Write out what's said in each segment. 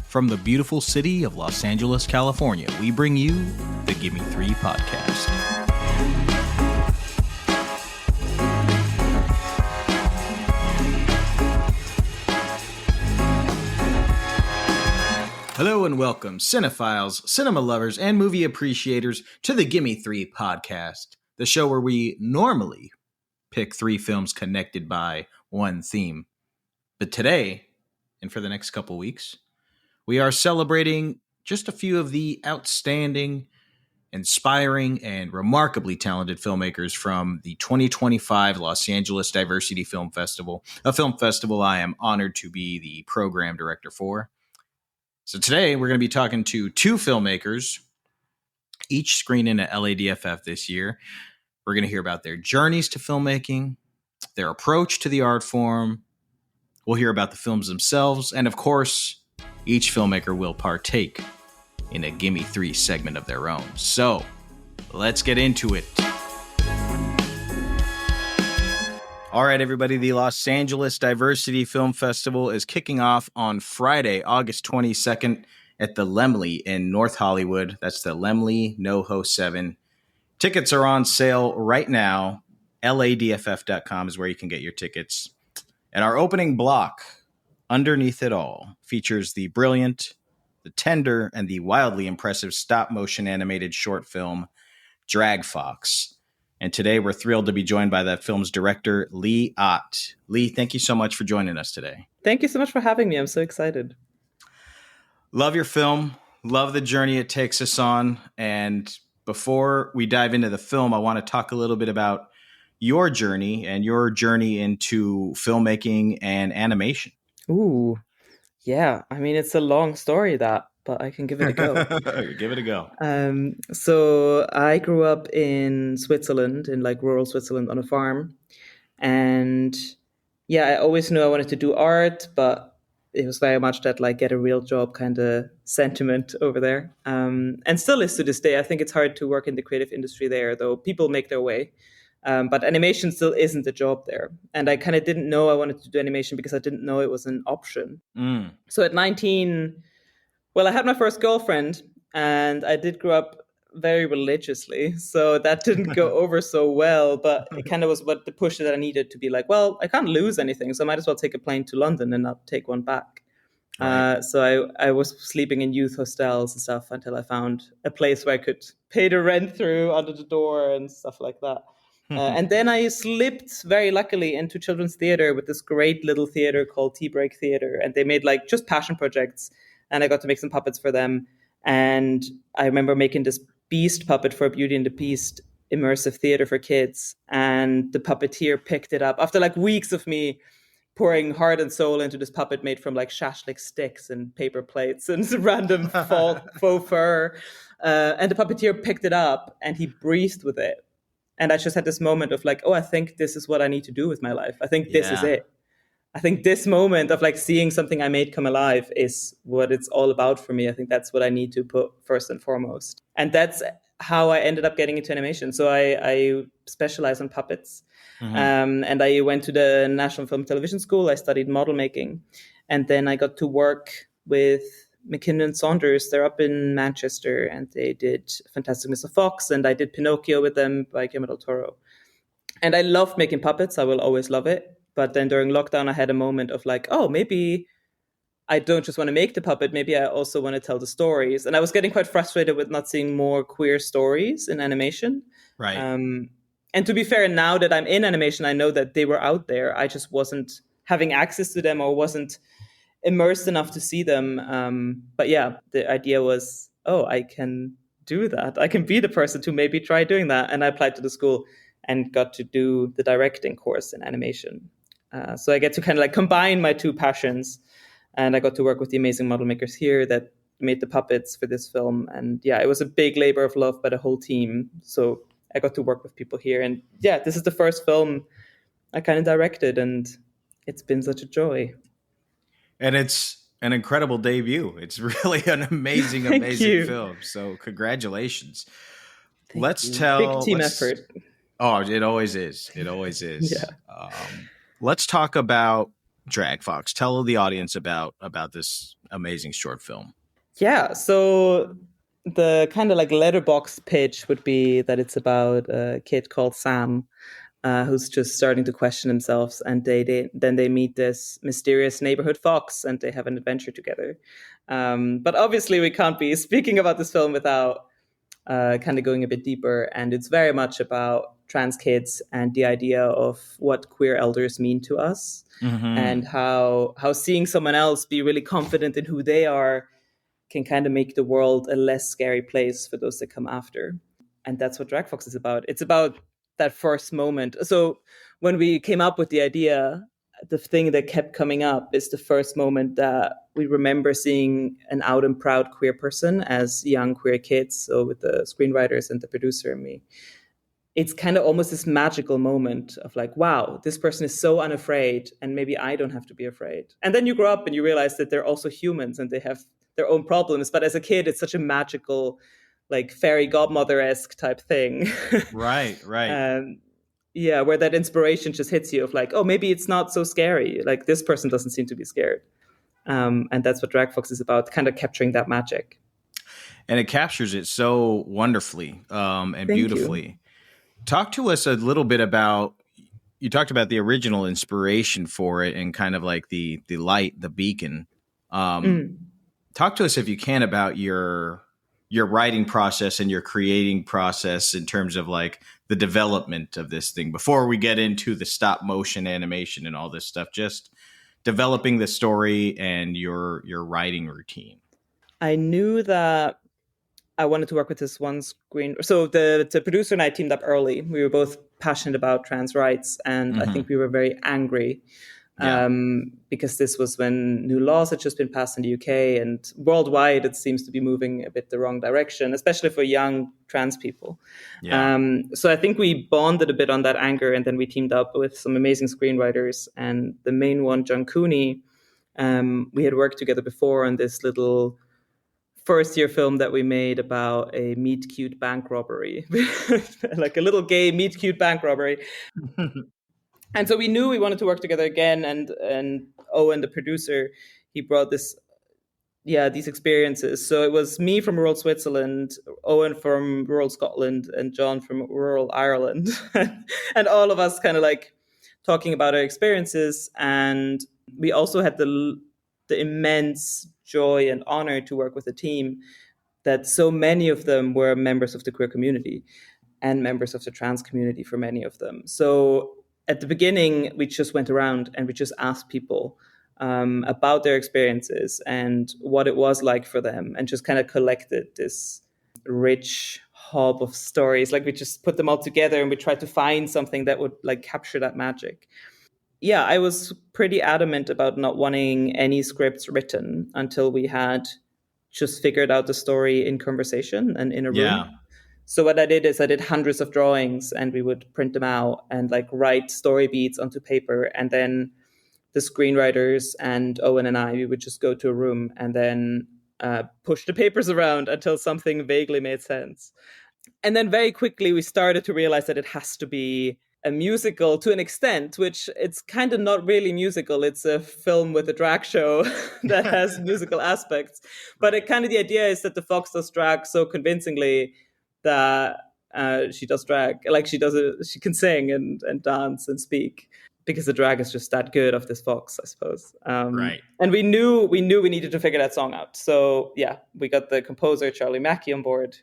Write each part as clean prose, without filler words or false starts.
From the beautiful city of Los Angeles, California, we bring you the Gimme Three podcast. Hello and welcome, cinephiles, cinema lovers, and movie appreciators to the Gimme Three podcast, the show where we normally pick three films connected by one theme. But today, and for the next couple weeks, we are celebrating just a few of the outstanding, inspiring, and remarkably talented filmmakers from the 2025 Los Angeles Diversity Film Festival, a film festival I am honored to be the program director for. So today we're going to be talking to two filmmakers, each screening at LADFF this year. We're going to hear about their journeys to filmmaking, their approach to the art form. We'll hear about the films themselves, and of course, each filmmaker will partake in a Gimme Three segment of their own. So, let's get into it. All right, everybody, the Los Angeles Diversity Film Festival is kicking off on Friday, August 22nd at the Laemmle in North Hollywood. That's the Laemmle NoHo 7. Tickets are on sale right now. LADFF.com is where you can get your tickets. And our opening block, Underneath It All, features the brilliant, the tender, and the wildly impressive stop-motion animated short film, Dragfox. And today we're thrilled to be joined by that film's director, Lee Ott. Lee, thank you so much for joining us today. Thank you so much for having me. I'm so excited. Love your film. Love the journey it takes us on. And before we dive into the film, I want to talk a little bit about your journey into filmmaking and animation. Ooh, yeah. I mean, it's a long story, but I can give it a go. Give it a go. So I grew up in Switzerland, in like rural Switzerland on a farm. And yeah, I always knew I wanted to do art, but it was very much that like get a real job kind of sentiment over there. And still is to this day. I think it's hard to work in the creative industry there, though people make their way. But animation still isn't a job there. And I kind of didn't know I wanted to do animation because I didn't know it was an option. So at 19, well, I had my first girlfriend and I did grow up very religiously. So that didn't go over so well, but it kind of was what the push that I needed to be like, well, I can't lose anything. So I might as well take a plane to London and not take one back. Right. So I was sleeping in youth hostels and stuff until I found a place where I could pay the rent through under the door and stuff like that. And then I slipped very luckily into children's theater with this great little theater called Tea Break Theater. And they made like just passion projects. And I got to make some puppets for them. And I remember making this Beast puppet for Beauty and the Beast immersive theater for kids. And the puppeteer picked it up after like weeks of me pouring heart and soul into this puppet made from like shashlik sticks and paper plates and random faux fur. And the puppeteer picked it up and he breathed with it. And I just had this moment of like, oh, I think this is what I need to do with my life. I think this is it. I think this moment of like seeing something I made come alive is what it's all about for me. I think that's what I need to put first and foremost. And that's how I ended up getting into animation. So I specialize on puppets. And I went to the National Film Television School. I studied model making. And then I got to work with McKinnon Saunders. They're up in Manchester and they did Fantastic Mr. Fox and I did Pinocchio with them by Guillermo del Toro. And I loved making puppets. I will always love it. But then during lockdown, I had a moment of like, oh, maybe I don't just want to make the puppet. Maybe I also want to tell the stories. And I was getting quite frustrated with not seeing more queer stories in animation. Right. And to be fair, now that I'm in animation, I know that they were out there. I just wasn't having access to them or wasn't immersed enough to see them. But yeah, the idea was, oh, I can do that. I can be the person to maybe try doing that. And I applied to the school and got to do the directing course in animation. So I get to kind of like combine my two passions. And I got to work with the amazing model makers here that made the puppets for this film. And yeah, it was a big labor of love by the whole team. So I got to work with people here. And yeah, this is the first film I kind of directed. And it's been such a joy. And it's an incredible debut. It's really an amazing film. So congratulations. Big team effort. Oh, it always is. It always is. Yeah. Let's talk about Dragfox. Tell the audience about this amazing short film. Yeah, so the kind of like letterbox pitch would be that it's about a kid called Sam, who's just starting to question themselves, and then they meet this mysterious neighborhood fox, and they have an adventure together. But obviously, we can't be speaking about this film without kind of going a bit deeper, and it's very much about trans kids and the idea of what queer elders mean to us, and how seeing someone else be really confident in who they are can kind of make the world a less scary place for those that come after. And that's what Dragfox is about. It's about that first moment. So when we came up with the idea, the thing that kept coming up is the first moment that we remember seeing an out and proud queer person as young queer kids. So with the screenwriters and the producer and me, it's kind of almost this magical moment of like, wow, this person is so unafraid, and maybe I don't have to be afraid. And then you grow up and you realize that they're also humans and they have their own problems. But as a kid, it's such a magical, like fairy godmother-esque type thing. Right. Yeah, where that inspiration just hits you of like, oh, maybe it's not so scary. Like this person doesn't seem to be scared. And that's what Dragfox is about, kind of capturing that magic. And it captures it so wonderfully and beautifully. Talk to us a little bit about, you talked about the original inspiration for it and kind of like the light, the beacon. Talk to us, if you can, about your writing process and your creating process in terms of like the development of this thing before we get into the stop motion animation and all this stuff, just developing the story and your writing routine. I knew that I wanted to work with this one screen. So the producer and I teamed up early. We were both passionate about trans rights, and I think we were very angry because this was when new laws had just been passed in the UK, and worldwide it seems to be moving a bit the wrong direction, especially for young trans people. So I think we bonded a bit on that anger, and then we teamed up with some amazing screenwriters. And the main one, John Cooney, we had worked together before on this little first-year film that we made about a meet-cute bank robbery, like a little gay meet-cute bank robbery. And so we knew we wanted to work together again. And Owen, the producer, he brought these experiences. So it was me from rural Switzerland, Owen from rural Scotland, and John from rural Ireland. And all of us kind of like talking about our experiences. And we also had the immense joy and honor to work with a team that so many of them were members of the queer community and members of the trans community for many of them. So at the beginning, we just went around and we just asked people about their experiences and what it was like for them, and just kind of collected this rich hub of stories. Like we just put them all together and we tried to find something that would like capture that magic. Yeah, I was pretty adamant about not wanting any scripts written until we had just figured out the story in conversation and in a room. So what I did is I did hundreds of drawings, and we would print them out and like write story beats onto paper. And then the screenwriters and Owen and I, we would just go to a room and then push the papers around until something vaguely made sense. And then very quickly we started to realize that it has to be a musical to an extent, which it's kind of not really musical. It's a film with a drag show that has musical aspects. But it kind of, the idea is that the fox does drag so convincingly that she does drag, like she can sing and dance and speak, because the drag is just that good of this fox, I suppose. Right. And we knew we needed to figure that song out. So yeah, we got the composer Charlie Mackey on board,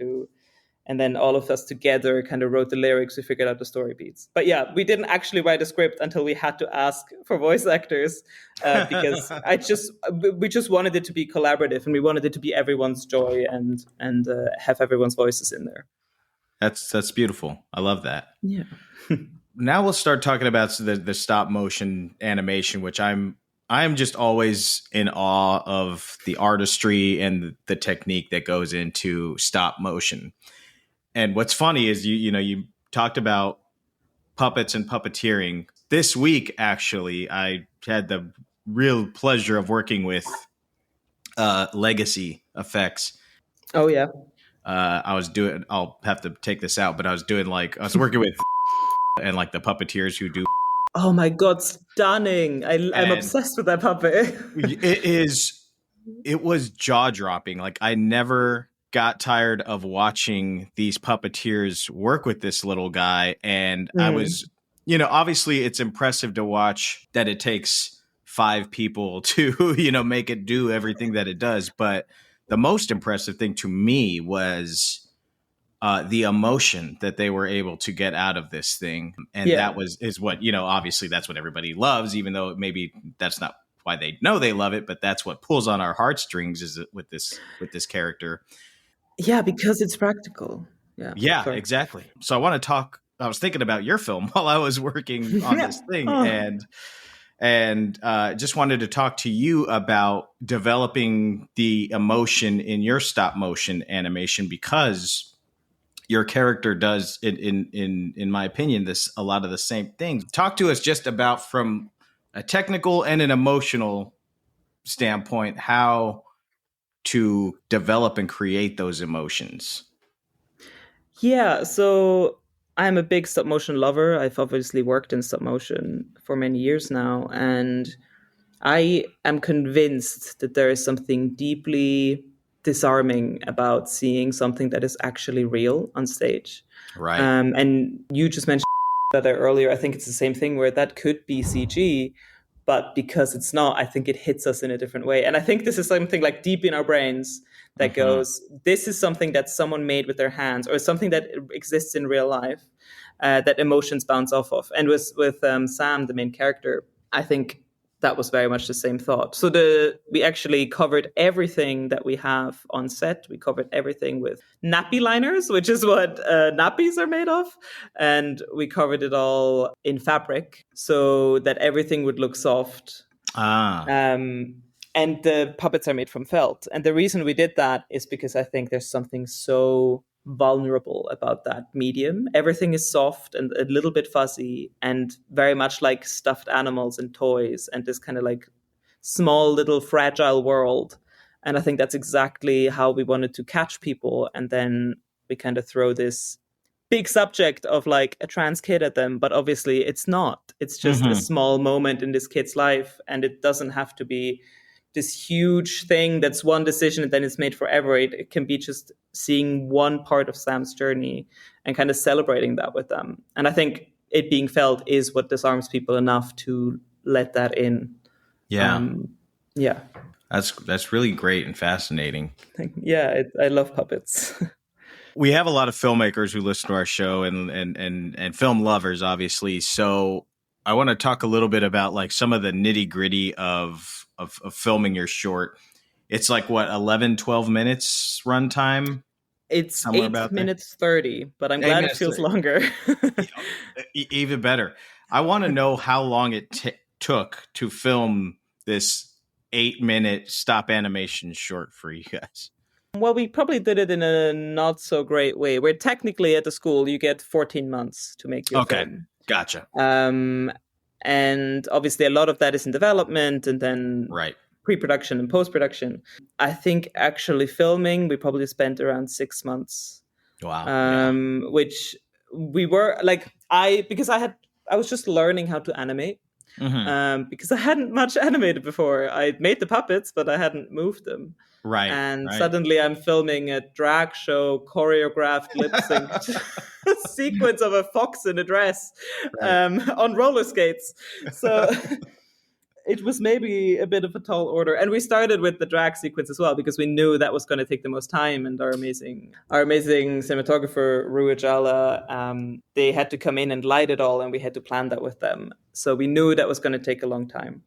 and then all of us together kind of wrote the lyrics. We figured out the story beats. But yeah, we didn't actually write a script until we had to ask for voice actors because we just wanted it to be collaborative, and we wanted it to be everyone's joy and have everyone's voices in there. That's beautiful. I love that. Yeah. Now we'll start talking about the stop motion animation, which I'm just always in awe of the artistry and the technique that goes into stop motion. And what's funny is you talked about puppets and puppeteering. This week, actually, I had the real pleasure of working with Legacy Effects. Oh yeah. I'll have to take this out, but I was working with and like the puppeteers who do Oh my God, stunning. I'm And obsessed with that puppet. it was jaw-dropping. Like, I never got tired of watching these puppeteers work with this little guy. And I was, obviously it's impressive to watch that it takes 5 people to, make it do everything that it does. But the most impressive thing to me was the emotion that they were able to get out of this thing. And that is what, obviously that's what everybody loves, even though maybe that's not why they know they love it, but that's what pulls on our heartstrings is with this character. Yeah, because it's practical. Yeah, sorry. Exactly. So I was thinking about your film while I was working on this thing, and just wanted to talk to you about developing the emotion in your stop motion animation, because your character does, in my opinion, a lot of the same things. Talk to us just about, from a technical and an emotional standpoint, how to develop and create those emotions. Yeah, so I'm a big stop motion lover. I've obviously worked in stop motion for many years now, and I am convinced that there is something deeply disarming about seeing something that is actually real on stage. Right. And you just mentioned that there earlier. I think it's the same thing, where that could be CG, but because it's not, I think it hits us in a different way. And I think this is something like deep in our brains that goes, this is something that someone made with their hands, or something that exists in real life, that emotions bounce off of. And with Sam, the main character, I think that was very much the same thought. So we actually covered everything that we have on set. We covered everything with nappy liners, which is what nappies are made of. And we covered it all in fabric so that everything would look soft. And the puppets are made from felt. And the reason we did that is because I think there's something so vulnerable about that medium. Everything is soft and a little bit fuzzy and very much like stuffed animals and toys and this kind of like small little fragile world. And I think that's exactly how we wanted to catch people. And then we kind of throw this big subject of like a trans kid at them, but obviously it's not. It's just a small moment in this kid's life, and it doesn't have to be this huge thing that's one decision and then it's made forever. It can be just seeing one part of Sam's journey and kind of celebrating that with them. And I think it being felt is what disarms people enough to let that in. Yeah. That's really great and fascinating. Yeah, I love puppets. We have a lot of filmmakers who listen to our show and film lovers, obviously. So I want to talk a little bit about like some of the nitty gritty of filming your short. It's like what, 11, 12 minutes runtime? It's 8 minutes 30, but I'm glad it feels 30. Longer. Even better. I want to know how long it took to film this 8-minute stop animation short for you guys. Well, we probably did it in a not so great way. Where technically at the school you get 14 months to make your film. Gotcha. And obviously a lot of that is in development and then pre-production and post-production. I think actually filming, we probably spent around 6 months. Wow. Which we were like, because I was just learning how to animate. Because I hadn't much animated before. I'd made the puppets, but I hadn't moved them. And suddenly I'm filming a drag show, choreographed lip sync sequence of a fox in a dress on roller skates. So it was maybe a bit of a tall order. And we started with the drag sequence as well, because we knew that was going to take the most time. And our amazing cinematographer, Rua Jala, they had to come in and light it all, and we had to plan that with them. So we knew that was going to take a long time.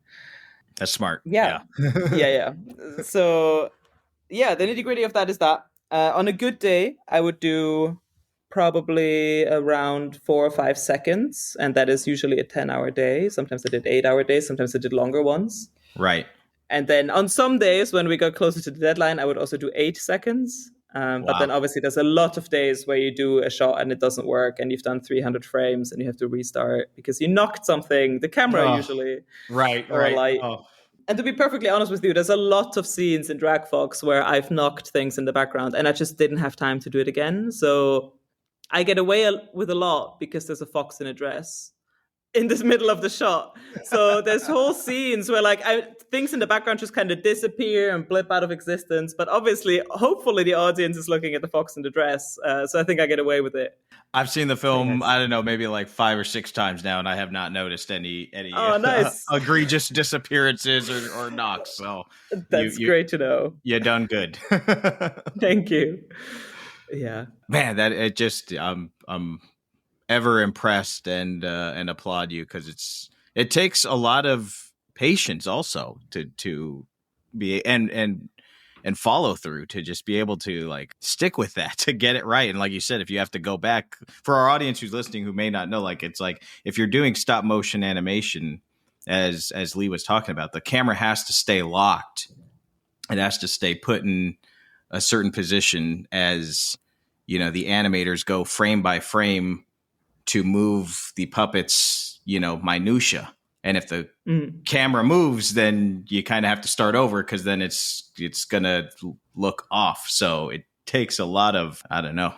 That's smart. Yeah. So, yeah, the nitty gritty of that is that on a good day, I would do probably around 4 or 5 seconds. And that is usually a 10-hour day. Sometimes I did 8-hour days. Sometimes I did longer ones. Right. And then on some days when we got closer to the deadline, I would also do 8 seconds. But then obviously there's a lot of days where you do a shot and it doesn't work and you've done 300 frames and you have to restart because you knocked something, the camera usually. Right. Or light. And to be perfectly honest with you, there's a lot of scenes in Dragfox where I've knocked things in the background and I just didn't have time to do it again. So I get away with a lot because there's a fox in a dress. in the middle of the shot. So there's whole scenes where like things in the background just kind of disappear and blip out of existence. But obviously, hopefully the audience is looking at the fox in the dress. So I think I get away with it. I've seen the film, Yes. I don't know, maybe like 5 or 6 times now, and I have not noticed any nice. egregious disappearances or knocks. So that's great to know. You done good. Thank you. Yeah, man, that it just I'm ever impressed and applaud you, because it takes a lot of patience also to be and follow through, to just be able to like stick with that, to get it right. And like you said, if you have to go back, for our audience who's listening who may not know, like it's like if you're doing stop motion animation, as Lee was talking about, the camera has to stay locked. It has to stay put in a certain position as, you know, the animators go frame by frame to move the puppets, you know, minutia. And if the camera moves, then you kind of have to start over, because then it's going to look off. So it takes a lot of, I don't know,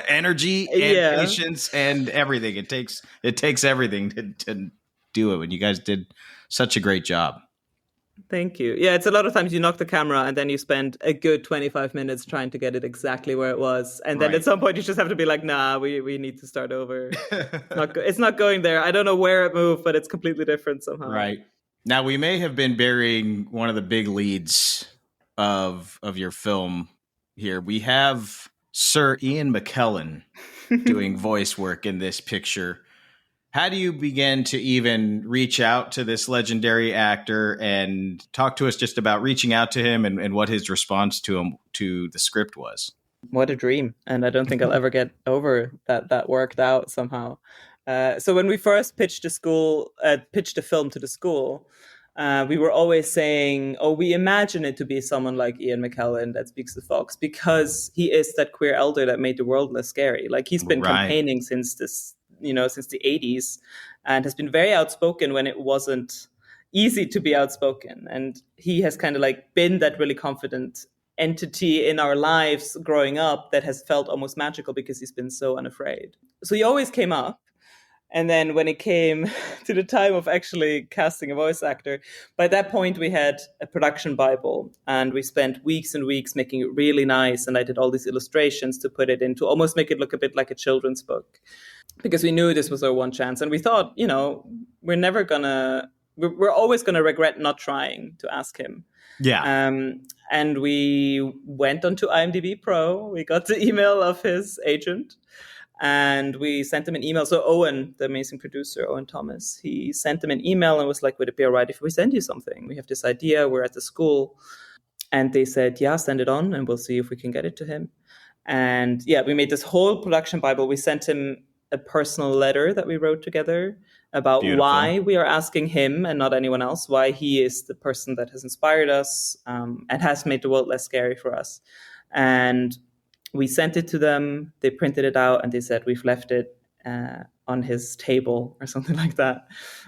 energy and patience and everything. It takes everything to do it. And you guys did such a great job. Thank you. Yeah, it's a lot of times you knock the camera and then you spend a good 25 minutes trying to get it exactly where it was. And then at some point you just have to be like, nah, we need to start over. It's not going there. I don't know where it moved, but it's completely different somehow. Right. Now, we may have been burying one of the big leads of your film here. We have Sir Ian McKellan doing voice work in this picture. How do you begin to even reach out to this legendary actor, and talk to us just about reaching out to him and what his response to the script was? What a dream. And I don't think I'll ever get over that worked out somehow. So when we first pitched the film to the school, we were always saying, we imagine it to be someone like Ian McKellan that speaks the fox, because he is that queer elder that made the world less scary. Like, he's been campaigning since the 80s, and has been very outspoken when it wasn't easy to be outspoken. And he has kind of like been that really confident entity in our lives growing up that has felt almost magical, because he's been so unafraid. So he always came up. And then when it came to the time of actually casting a voice actor, by that point we had a production Bible, and we spent weeks and weeks making it really nice. And I did all these illustrations to put it in, to almost make it look a bit like a children's book, because we knew this was our one chance. And we thought, we're always going to regret not trying to ask him. Yeah. And we went onto IMDb Pro. We got the email of his agent, and we sent him an email. So Owen, the amazing producer, Owen Thomas, he sent him an email and was like, would it be all right if we send you something? We have this idea. We're at the school. And they said, yeah, send it on, and we'll see if we can get it to him. And yeah, we made this whole production Bible. We sent him a personal letter that we wrote together about why we are asking him and not anyone else, why he is the person that has inspired us, and has made the world less scary for us. And we sent it to them. They printed it out, and they said, we've left it on his table or something like that.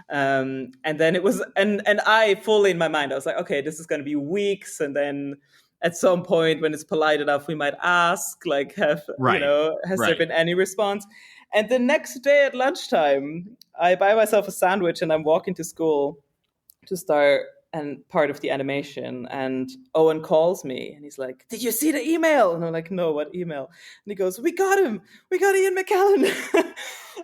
And then it was, and I fully in my mind, I was like, okay, this is going to be weeks. And then at some point when it's polite enough, we might ask, like, has there been any response? And the next day at lunchtime, I buy myself a sandwich and I'm walking to school to start and part of the animation. And Owen calls me and he's like, did you see the email? And I'm like, no, what email? And he goes, we got him. We got Ian McKellan.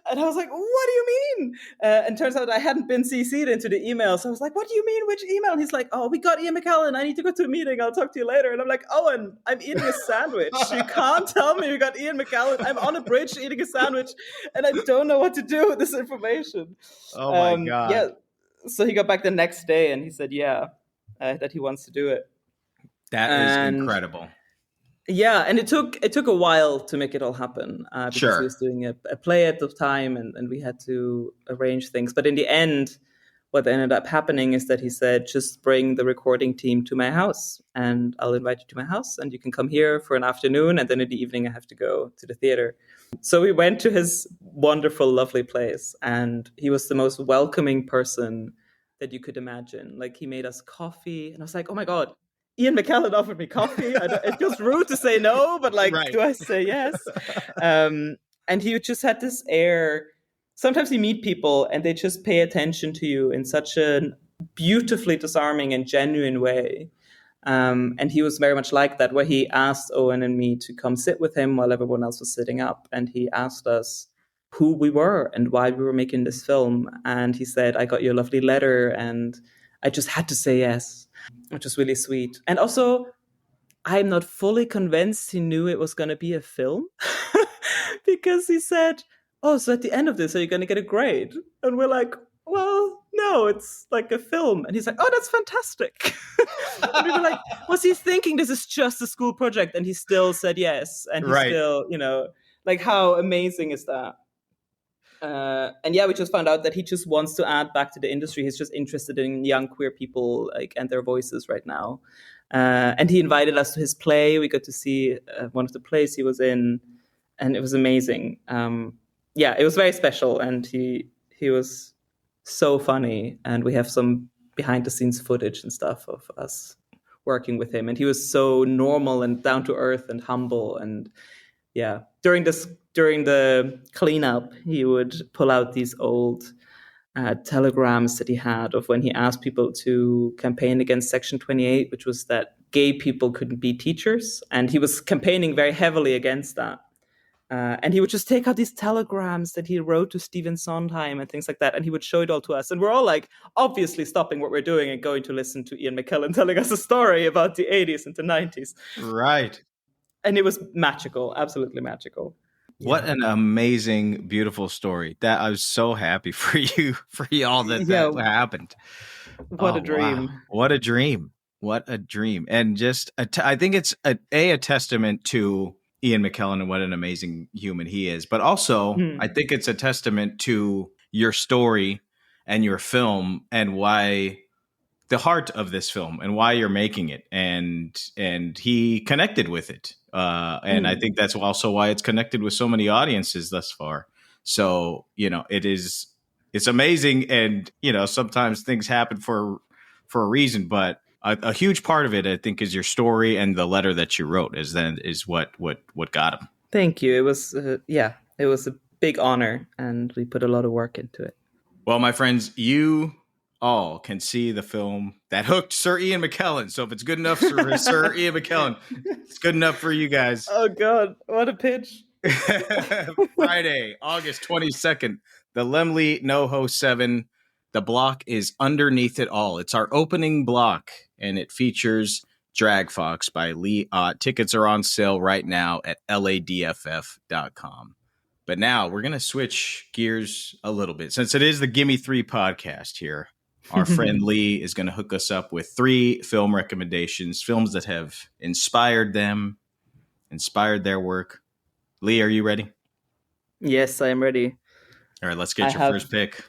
And I was like, what do you mean? And turns out I hadn't been CC'd into the email. So I was like, what do you mean? Which email? And he's like, oh, we got Ian McKellan. I need to go to a meeting. I'll talk to you later. And I'm like, Owen, I'm eating a sandwich. You can't tell me we got Ian McKellan. I'm on a bridge eating a sandwich and I don't know what to do with this information. Oh my God. Yeah. So he got back the next day and he said, that he wants to do it. That is incredible. Yeah, and it took a while to make it all happen, because he was doing a play at the time, and we had to arrange things. But in the end, what ended up happening is that he said, just bring the recording team to my house, and I'll invite you to my house, and you can come here for an afternoon, and then in the evening I have to go to the theater. So we went to his wonderful, lovely place, and he was the most welcoming person that you could imagine. Like, he made us coffee, and I was like, oh my God, Ian McKellan offered me coffee. It feels rude to say no, but do I say yes? And he just had this air sometimes you meet people and they just pay attention to you in such a beautifully disarming and genuine way. And he was very much like that, where he asked Owen and me to come sit with him while everyone else was sitting up. And he asked us who we were and why we were making this film. And he said, I got your lovely letter and I just had to say yes, which was really sweet. And also, I'm not fully convinced he knew it was going to be a film because he said, oh, so at the end of this, are you going to get a grade? And we're like, well, no, it's like a film. And he's like, oh, that's fantastic. And we were like, was he thinking this is just a school project? And he still said yes. And he still, like, how amazing is that? And yeah, we just found out that he just wants to add back to the industry. He's just interested in young queer people, like, and their voices right now. And he invited us to his play. We got to see one of the plays he was in, and it was amazing. Yeah, it was very special, and he was so funny. And we have some behind the scenes footage and stuff of us working with him. And he was so normal and down to earth and humble. And yeah, during the cleanup, he would pull out these old telegrams that he had of when he asked people to campaign against Section 28, which was that gay people couldn't be teachers. And he was campaigning very heavily against that. And he would just take out these telegrams that he wrote to Stephen Sondheim and things like that. And he would show it all to us. And we're all like, obviously stopping what we're doing and going to listen to Ian McKellan telling us a story about the 80s and the 90s. Right. And it was magical, absolutely magical. What an amazing, beautiful story. That I was so happy for you, for y'all that happened. What a dream. Wow. What a dream. What a dream. And just, I think it's a testament to Ian McKellan and what an amazing human he is. But also, I think it's a testament to your story and your film and why the heart of this film and why you're making it. And he connected with it. And I think that's also why it's connected with so many audiences thus far. So, it's amazing. And, sometimes things happen for a reason, but a huge part of it, I think, is your story, and the letter that you wrote is what got him. Thank you. It was, it was a big honor, and we put a lot of work into it. Well, my friends, you all can see the film that hooked Sir Ian McKellan. So if it's good enough for Sir Ian McKellan, it's good enough for you guys. Oh, God. What a pitch. Friday, August 22nd, the Lemley NoHo 7. The block is Underneath It All. It's our opening block, and it features Dragfox by Lee. Tickets are on sale right now at LADFF.com. But now we're going to switch gears a little bit. Since it is the Gimme Three podcast here, our friend Lee is going to hook us up with 3 film recommendations, films that have inspired them, inspired their work. Lee, are you ready? Yes, I am ready. All right, let's get your first pick.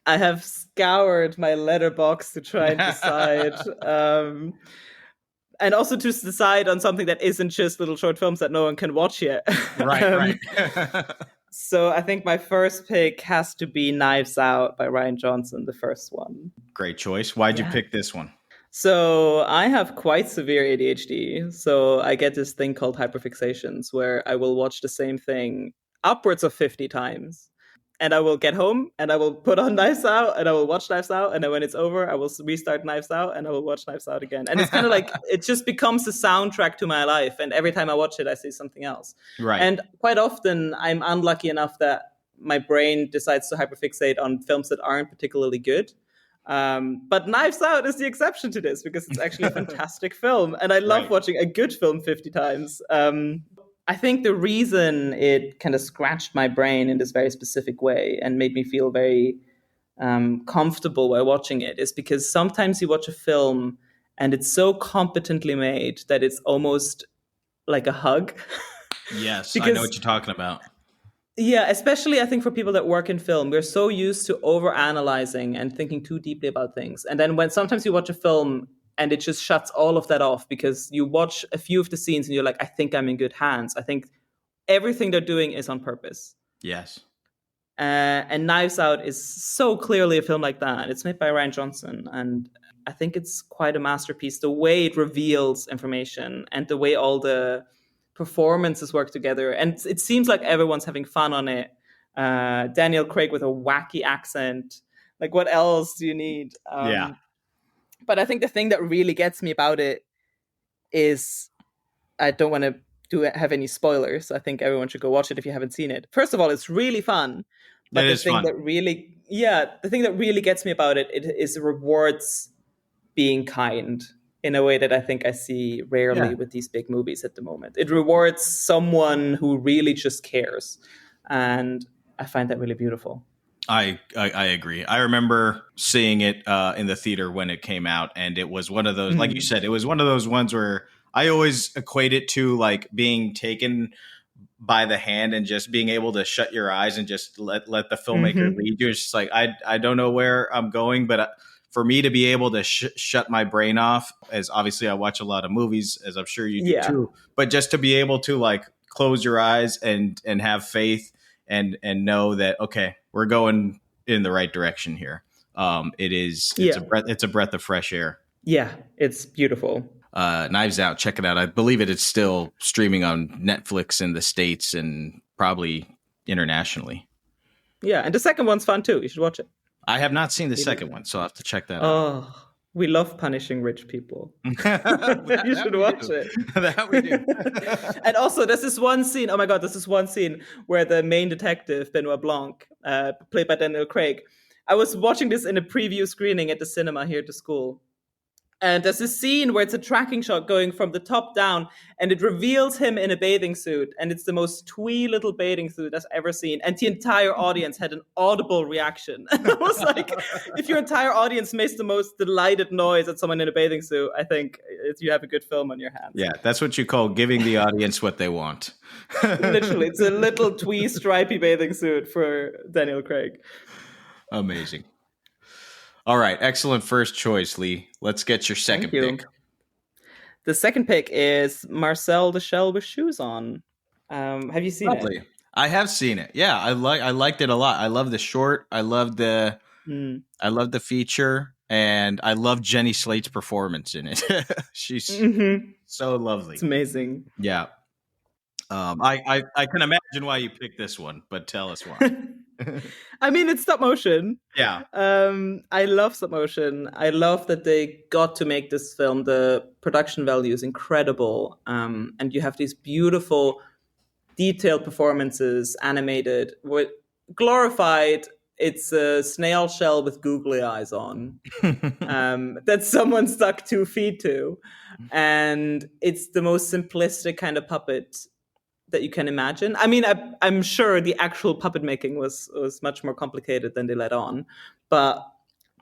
I have scoured my letterbox to try and decide. And also to decide on something that isn't just little short films that no one can watch yet. Right. So I think my first pick has to be Knives Out by Rian Johnson, the first one. Great choice. Why'd you pick this one? So I have quite severe ADHD. So I get this thing called hyperfixations where I will watch the same thing upwards of 50 times. And I will get home and I will put on Knives Out and I will watch Knives Out. And then when it's over, I will restart Knives Out and I will watch Knives Out again. And it's kind of like, it just becomes a soundtrack to my life. And every time I watch it, I see something else. Right. And quite often I'm unlucky enough that my brain decides to hyperfixate on films that aren't particularly good. But Knives Out is the exception to this because it's actually a fantastic film. And I love watching a good film 50 times. I think the reason it kind of scratched my brain in this very specific way and made me feel very comfortable while watching it is because sometimes you watch a film and it's so competently made that it's almost like a hug. Yes, because, I know what you're talking about. Yeah, especially I think for people that work in film, we're so used to overanalyzing and thinking too deeply about things. And then when sometimes you watch a film and it just shuts all of that off because you watch a few of the scenes and you're like, I think I'm in good hands. I think everything they're doing is on purpose. Yes. And Knives Out is so clearly a film like that. It's made by Rian Johnson. And I think it's quite a masterpiece. The way it reveals information and the way all the performances work together. And it seems like everyone's having fun on it. Daniel Craig with a wacky accent. Like, what else do you need? But I think the thing that really gets me about it is, I don't want to have any spoilers. I think everyone should go watch it if you haven't seen it. First of all, it's really fun. But the thing that really gets me about it is it rewards being kind in a way that I think I see rarely with these big movies at the moment. It rewards someone who really just cares. And I find that really beautiful. I agree. I remember seeing it in the theater when it came out, and it was one of those, like you said, it was one of those ones where I always equate it to like being taken by the hand and just being able to shut your eyes and just let the filmmaker lead you. It's just like, I don't know where I'm going, but for me to be able to shut my brain off, as obviously I watch a lot of movies, as I'm sure you do too, but just to be able to like close your eyes and have faith and know that, okay, we're going in the right direction here. It's a breath of fresh air. Yeah, it's beautiful. Knives Out, check it out. I believe it's still streaming on Netflix in the States and probably internationally. Yeah, and the second one's fun too. You should watch it. I have not seen the second one, so I'll have to check that out. Oh, we love punishing rich people. You should watch it. That we do. And also, there's this one scene. Oh my God, there's this one scene where the main detective, Benoit Blanc, played by Daniel Craig. I was watching this in a preview screening at the cinema here at the school. And there's this scene where it's a tracking shot going from the top down, and it reveals him in a bathing suit. And it's the most twee little bathing suit I've ever seen. And the entire audience had an audible reaction. I was like, if your entire audience makes the most delighted noise at someone in a bathing suit, I think you have a good film on your hands. Yeah, that's what you call giving the audience what they want. Literally, it's a little twee stripy bathing suit for Daniel Craig. Amazing. All right, excellent first choice, Lee. Let's get your second pick. The second pick is Marcel the Shell with Shoes On. Have you seen it? I have seen it. Yeah, I liked it a lot. I love the short. I love the feature, and I love Jenny Slate's performance in it. She's so lovely. It's amazing. Yeah. I can imagine why you picked this one, but tell us why. I mean, it's stop motion. Yeah. I love stop motion. I love that they got to make this film. The production value is incredible. And you have these beautiful, detailed performances, animated, with glorified. It's a snail shell with googly eyes on that someone stuck 2 feet to. And it's the most simplistic kind of puppet that you can imagine. I mean, I'm sure the actual puppet making was much more complicated than they let on, but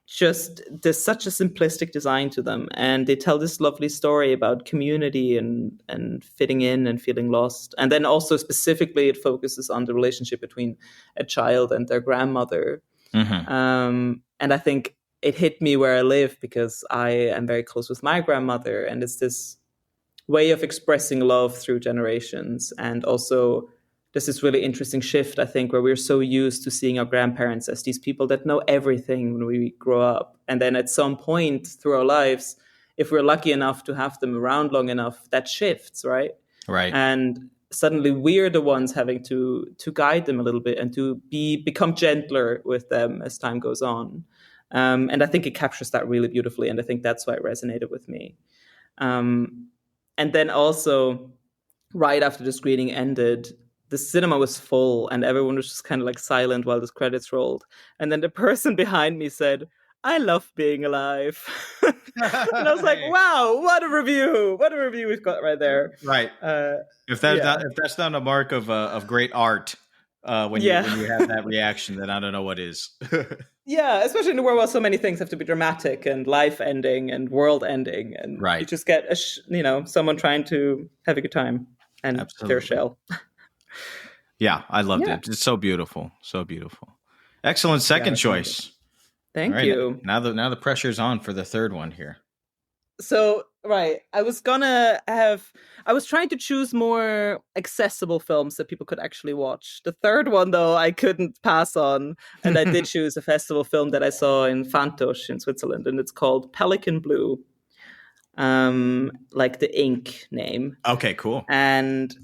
just there's such a simplistic design to them, and they tell this lovely story about community and fitting in and feeling lost. And then also specifically, it focuses on the relationship between a child and their grandmother. And I think it hit me where I live because I am very close with my grandmother, and it's this way of expressing love through generations. And also there's this really interesting shift, I think, where we're so used to seeing our grandparents as these people that know everything when we grow up. And then at some point through our lives, if we're lucky enough to have them around long enough, that shifts, right? Right. And suddenly we're the ones having to guide them a little bit and to become gentler with them as time goes on. And I think it captures that really beautifully. And I think that's why it resonated with me. And then also, right after the screening ended, the cinema was full and everyone was just kind of like silent while the credits rolled. And then the person behind me said, "I love being alive." And I was like, wow, what a review. What a review we've got right there. Right. If that's not a mark of great art, when you have that reaction, then I don't know what is. Yeah, especially in a world where so many things have to be dramatic and life ending and world ending, and you just get someone trying to have a good time and their shell. Yeah, I loved it. It's so beautiful, so beautiful. Excellent second choice. Thank you. Now the pressure's on for the third one here. So, right, I was trying to choose more accessible films that people could actually watch. The third one, though, I couldn't pass on. And I did choose a festival film that I saw in Fantoche in Switzerland, and it's called Pelican Blue, like the ink name. Okay, cool. And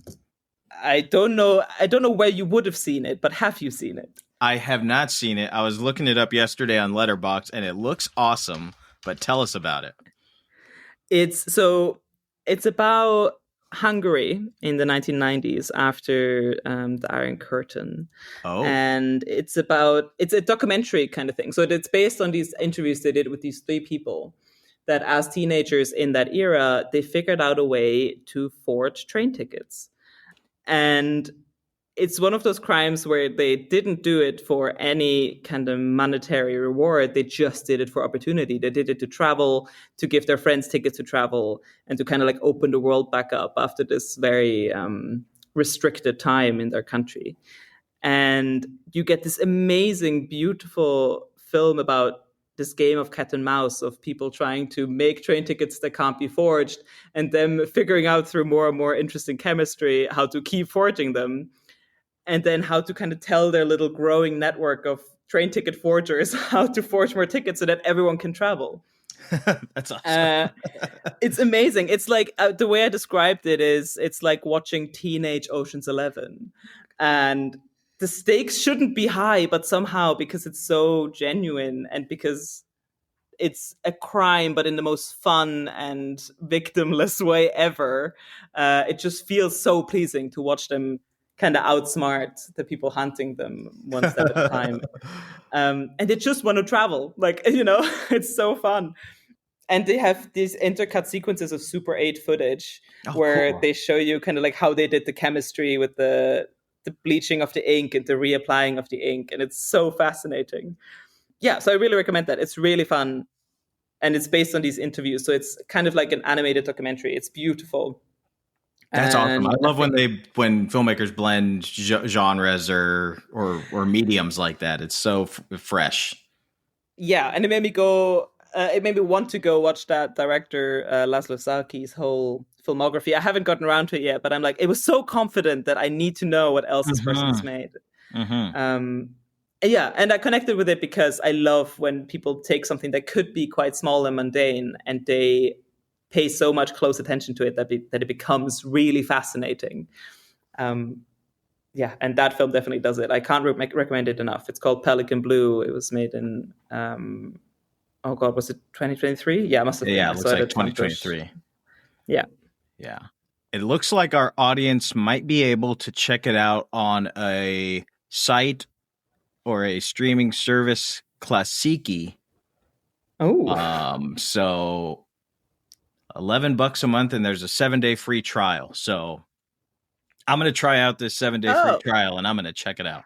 I don't know. I don't know where you would have seen it, but have you seen it? I have not seen it. I was looking it up yesterday on Letterboxd, and it looks awesome. But tell us about it. It's about Hungary in the 1990s after the Iron Curtain. Oh, And it's a documentary kind of thing. So it's based on these interviews they did with these three people that as teenagers in that era, they figured out a way to forge train tickets. And it's one of those crimes where they didn't do it for any kind of monetary reward. They just did it for opportunity. They did it to travel, to give their friends tickets to travel, and to kind of like open the world back up after this very restricted time in their country. And you get this amazing, beautiful film about this game of cat and mouse of people trying to make train tickets that can't be forged and them figuring out through more and more interesting chemistry how to keep forging them. And then how to kind of tell their little growing network of train ticket forgers how to forge more tickets so that everyone can travel. That's awesome. It's amazing. It's like the way I described it is it's like watching teenage Ocean's 11. And the stakes shouldn't be high, but somehow because it's so genuine and because it's a crime, but in the most fun and victimless way ever, it just feels so pleasing to watch them kind of outsmart the people hunting them one step at a time. And they just want to travel. Like, it's so fun. And they have these intercut sequences of Super 8 footage where they show you kind of like how they did the chemistry with the bleaching of the ink and the reapplying of the ink. And it's so fascinating. Yeah, so I really recommend that. It's really fun. And it's based on these interviews. So it's kind of like an animated documentary. It's beautiful. That's awesome. I love when filmmakers blend genres or mediums like that. It's so fresh. Yeah, and it made me go. It made me want to go watch that director Laszlo Salki's whole filmography. I haven't gotten around to it yet, but I'm like, it was so confident that I need to know what else this person's made. Yeah, and I connected with it because I love when people take something that could be quite small and mundane and they pay so much close attention to it that it becomes really fascinating. Yeah, and that film definitely does it. I can't recommend it enough. It's called Pelican Blue. It was made in, was it 2023? Yeah, it must have been. Yeah, it looks like 2023. Yeah. Yeah. It looks like our audience might be able to check it out on a site or a streaming service, Klasiki. Oh. So $11 a month, and there's a 7-day free trial. So I'm going to try out this 7-day free trial, and I'm going to check it out.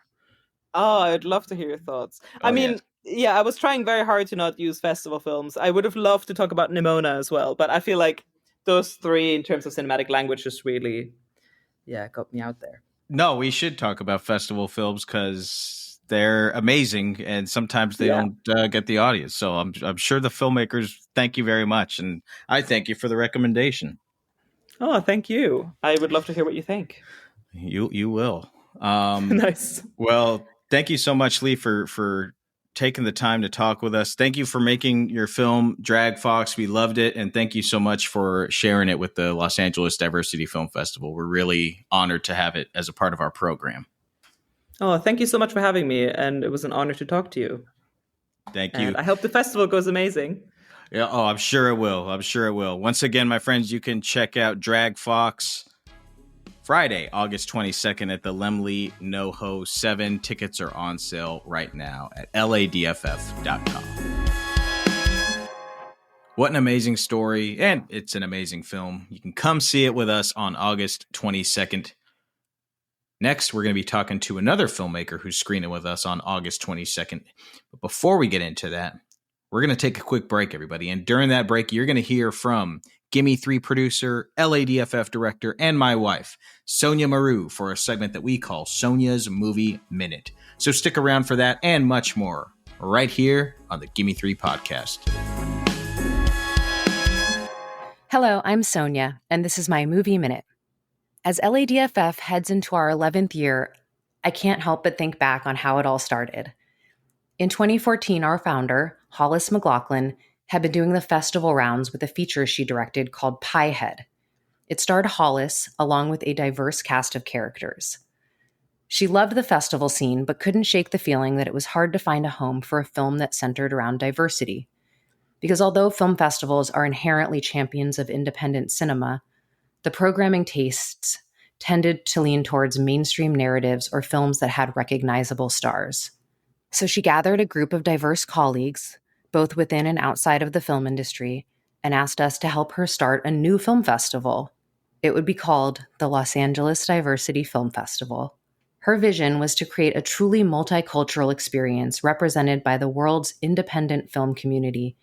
Oh, I'd love to hear your thoughts. I mean, yeah, I was trying very hard to not use festival films. I would have loved to talk about Nimona as well, but I feel like those three, in terms of cinematic language, just really, got me out there. No, we should talk about festival films because they're amazing, and sometimes they don't get the audience. So I'm sure the filmmakers thank you very much, and I thank you for the recommendation. Oh, thank you. I would love to hear what you think. You will. Nice. Well, thank you so much, Lee, for taking the time to talk with us. Thank you for making your film Dragfox. We loved it, and thank you so much for sharing it with the Los Angeles Diversity Film Festival. We're really honored to have it as a part of our program. Oh, thank you so much for having me, and it was an honor to talk to you. Thank you. I hope the festival goes amazing. Yeah, I'm sure it will. Once again, my friends, you can check out Dragfox Friday, August 22nd at the Lemley NoHo 7. Tickets are on sale right now at LADFF.com. What an amazing story, and it's an amazing film. You can come see it with us on August 22nd. Next, we're going to be talking to another filmmaker who's screening with us on August 22nd. But before we get into that, we're going to take a quick break, everybody. And during that break, you're going to hear from Gimme Three producer, LADFF director, and my wife, Sonia Maru, for a segment that we call Sonia's Movie Minute. So stick around for that and much more right here on the Gimme Three podcast. Hello, I'm Sonia, and this is my Movie Minute. As LADFF heads into our 11th year, I can't help but think back on how it all started. In 2014, our founder, Hollis McLaughlin, had been doing the festival rounds with a feature she directed called Piehead. It starred Hollis along with a diverse cast of characters. She loved the festival scene, but couldn't shake the feeling that it was hard to find a home for a film that centered around diversity. Because although film festivals are inherently champions of independent cinema, the programming tastes tended to lean towards mainstream narratives or films that had recognizable stars. So she gathered a group of diverse colleagues, both within and outside of the film industry, and asked us to help her start a new film festival. It would be called the Los Angeles Diversity Film Festival. Her vision was to create a truly multicultural experience represented by the world's independent film community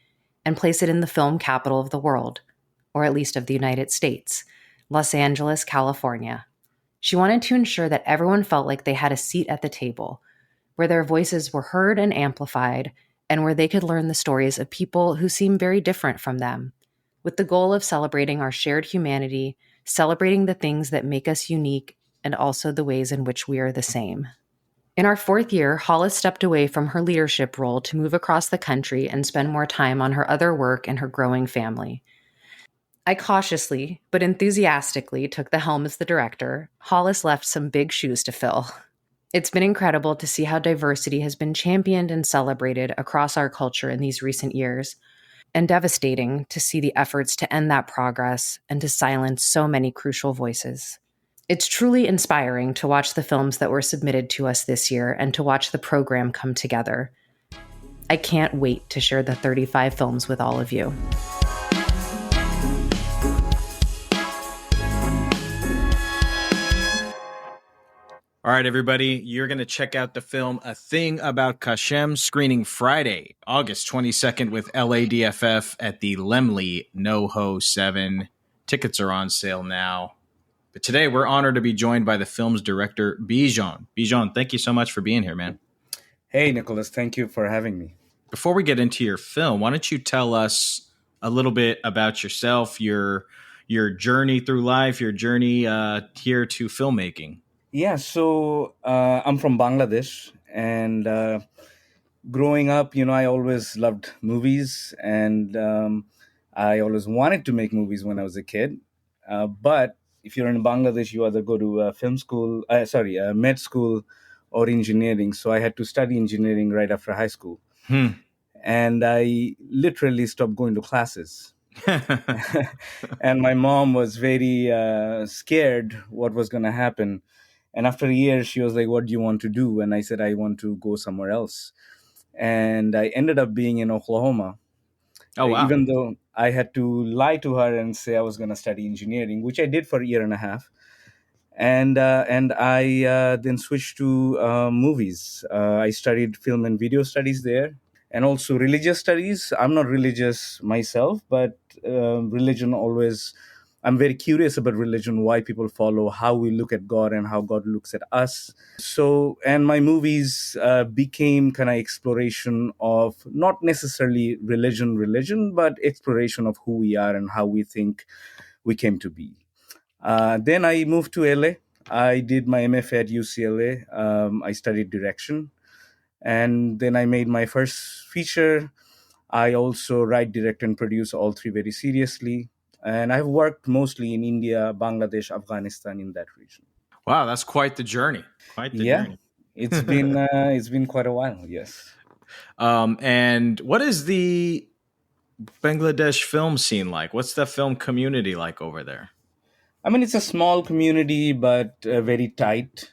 and place it in the film capital of the world, or at least of the United States, Los Angeles, California. She wanted to ensure that everyone felt like they had a seat at the table, where their voices were heard and amplified, and where they could learn the stories of people who seem very different from them, with the goal of celebrating our shared humanity, celebrating the things that make us unique, and also the ways in which we are the same. In our 4th year, Hollis stepped away from her leadership role to move across the country and spend more time on her other work and her growing family. I cautiously, but enthusiastically, took the helm as the director. Hollis left some big shoes to fill. It's been incredible to see how diversity has been championed and celebrated across our culture in these recent years, and devastating to see the efforts to end that progress and to silence so many crucial voices. It's truly inspiring to watch the films that were submitted to us this year and to watch the program come together. I can't wait to share the 35 films with all of you. All right, everybody, you're going to check out the film A Thing About Kashem, screening Friday, August 22nd with LADFF at the Lemley NoHo 7. Tickets are on sale now. But today, we're honored to be joined by the film's director, Bijon. Bijon, thank you so much for being here, man. Hey, Nicholas, thank you for having me. Before we get into your film, why don't you tell us a little bit about yourself, your journey through life, your journey here to filmmaking? Yeah, so I'm from Bangladesh, and growing up, I always loved movies, and I always wanted to make movies when I was a kid. But if you're in Bangladesh, you either go to med school or engineering. So I had to study engineering right after high school. And I literally stopped going to classes. And my mom was very scared what was going to happen. And after a year, she was like, "What do you want to do?" And I said, "I want to go somewhere else." And I ended up being in Oklahoma. Oh, wow. Even though I had to lie to her and say I was going to study engineering, which I did for a year and a half. And I then switched to movies. I studied film and video studies there, and also religious studies. I'm not religious myself, but religion always, I'm very curious about religion, why people follow, how we look at God and how God looks at us. So, and my movies became kind of exploration of not necessarily religion, but exploration of who we are and how we think we came to be. Then I moved to LA. I did my MFA at UCLA. I studied direction. And then I made my first feature. I also write, direct, and produce all three very seriously. And I've worked mostly in India, Bangladesh, Afghanistan, in that region. Wow, that's quite the journey. Journey. It's been quite a while, yes. And what is the Bangladesh film scene like? What's the film community like over there? I mean, it's a small community, but very tight.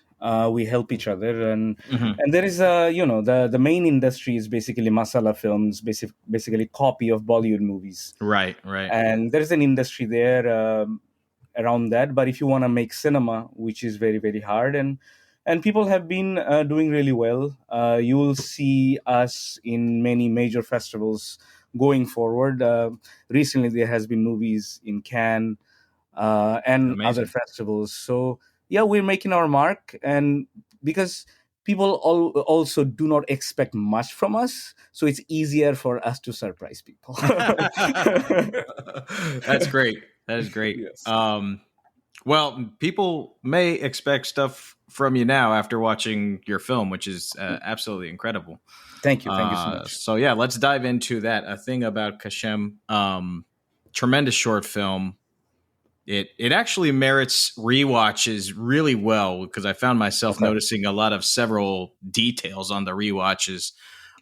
We help each other, and there is the main industry is basically masala films, basically copy of Bollywood movies. Right. And there's an industry there around that. But if you want to make cinema, which is very, very hard, and people have been doing really well, you will see us in many major festivals going forward. Recently, there has been movies in Cannes. And Amazing. Other festivals. So yeah, we're making our mark, and because people also do not expect much from us, so it's easier for us to surprise people. That's great. That is great. Yes. Well, people may expect stuff from you now after watching your film, which is absolutely incredible. Thank you so much. So yeah, let's dive into that. A Thing About Kashem, tremendous short film. it actually merits rewatches really well, because I found myself noticing a lot of several details on the rewatches.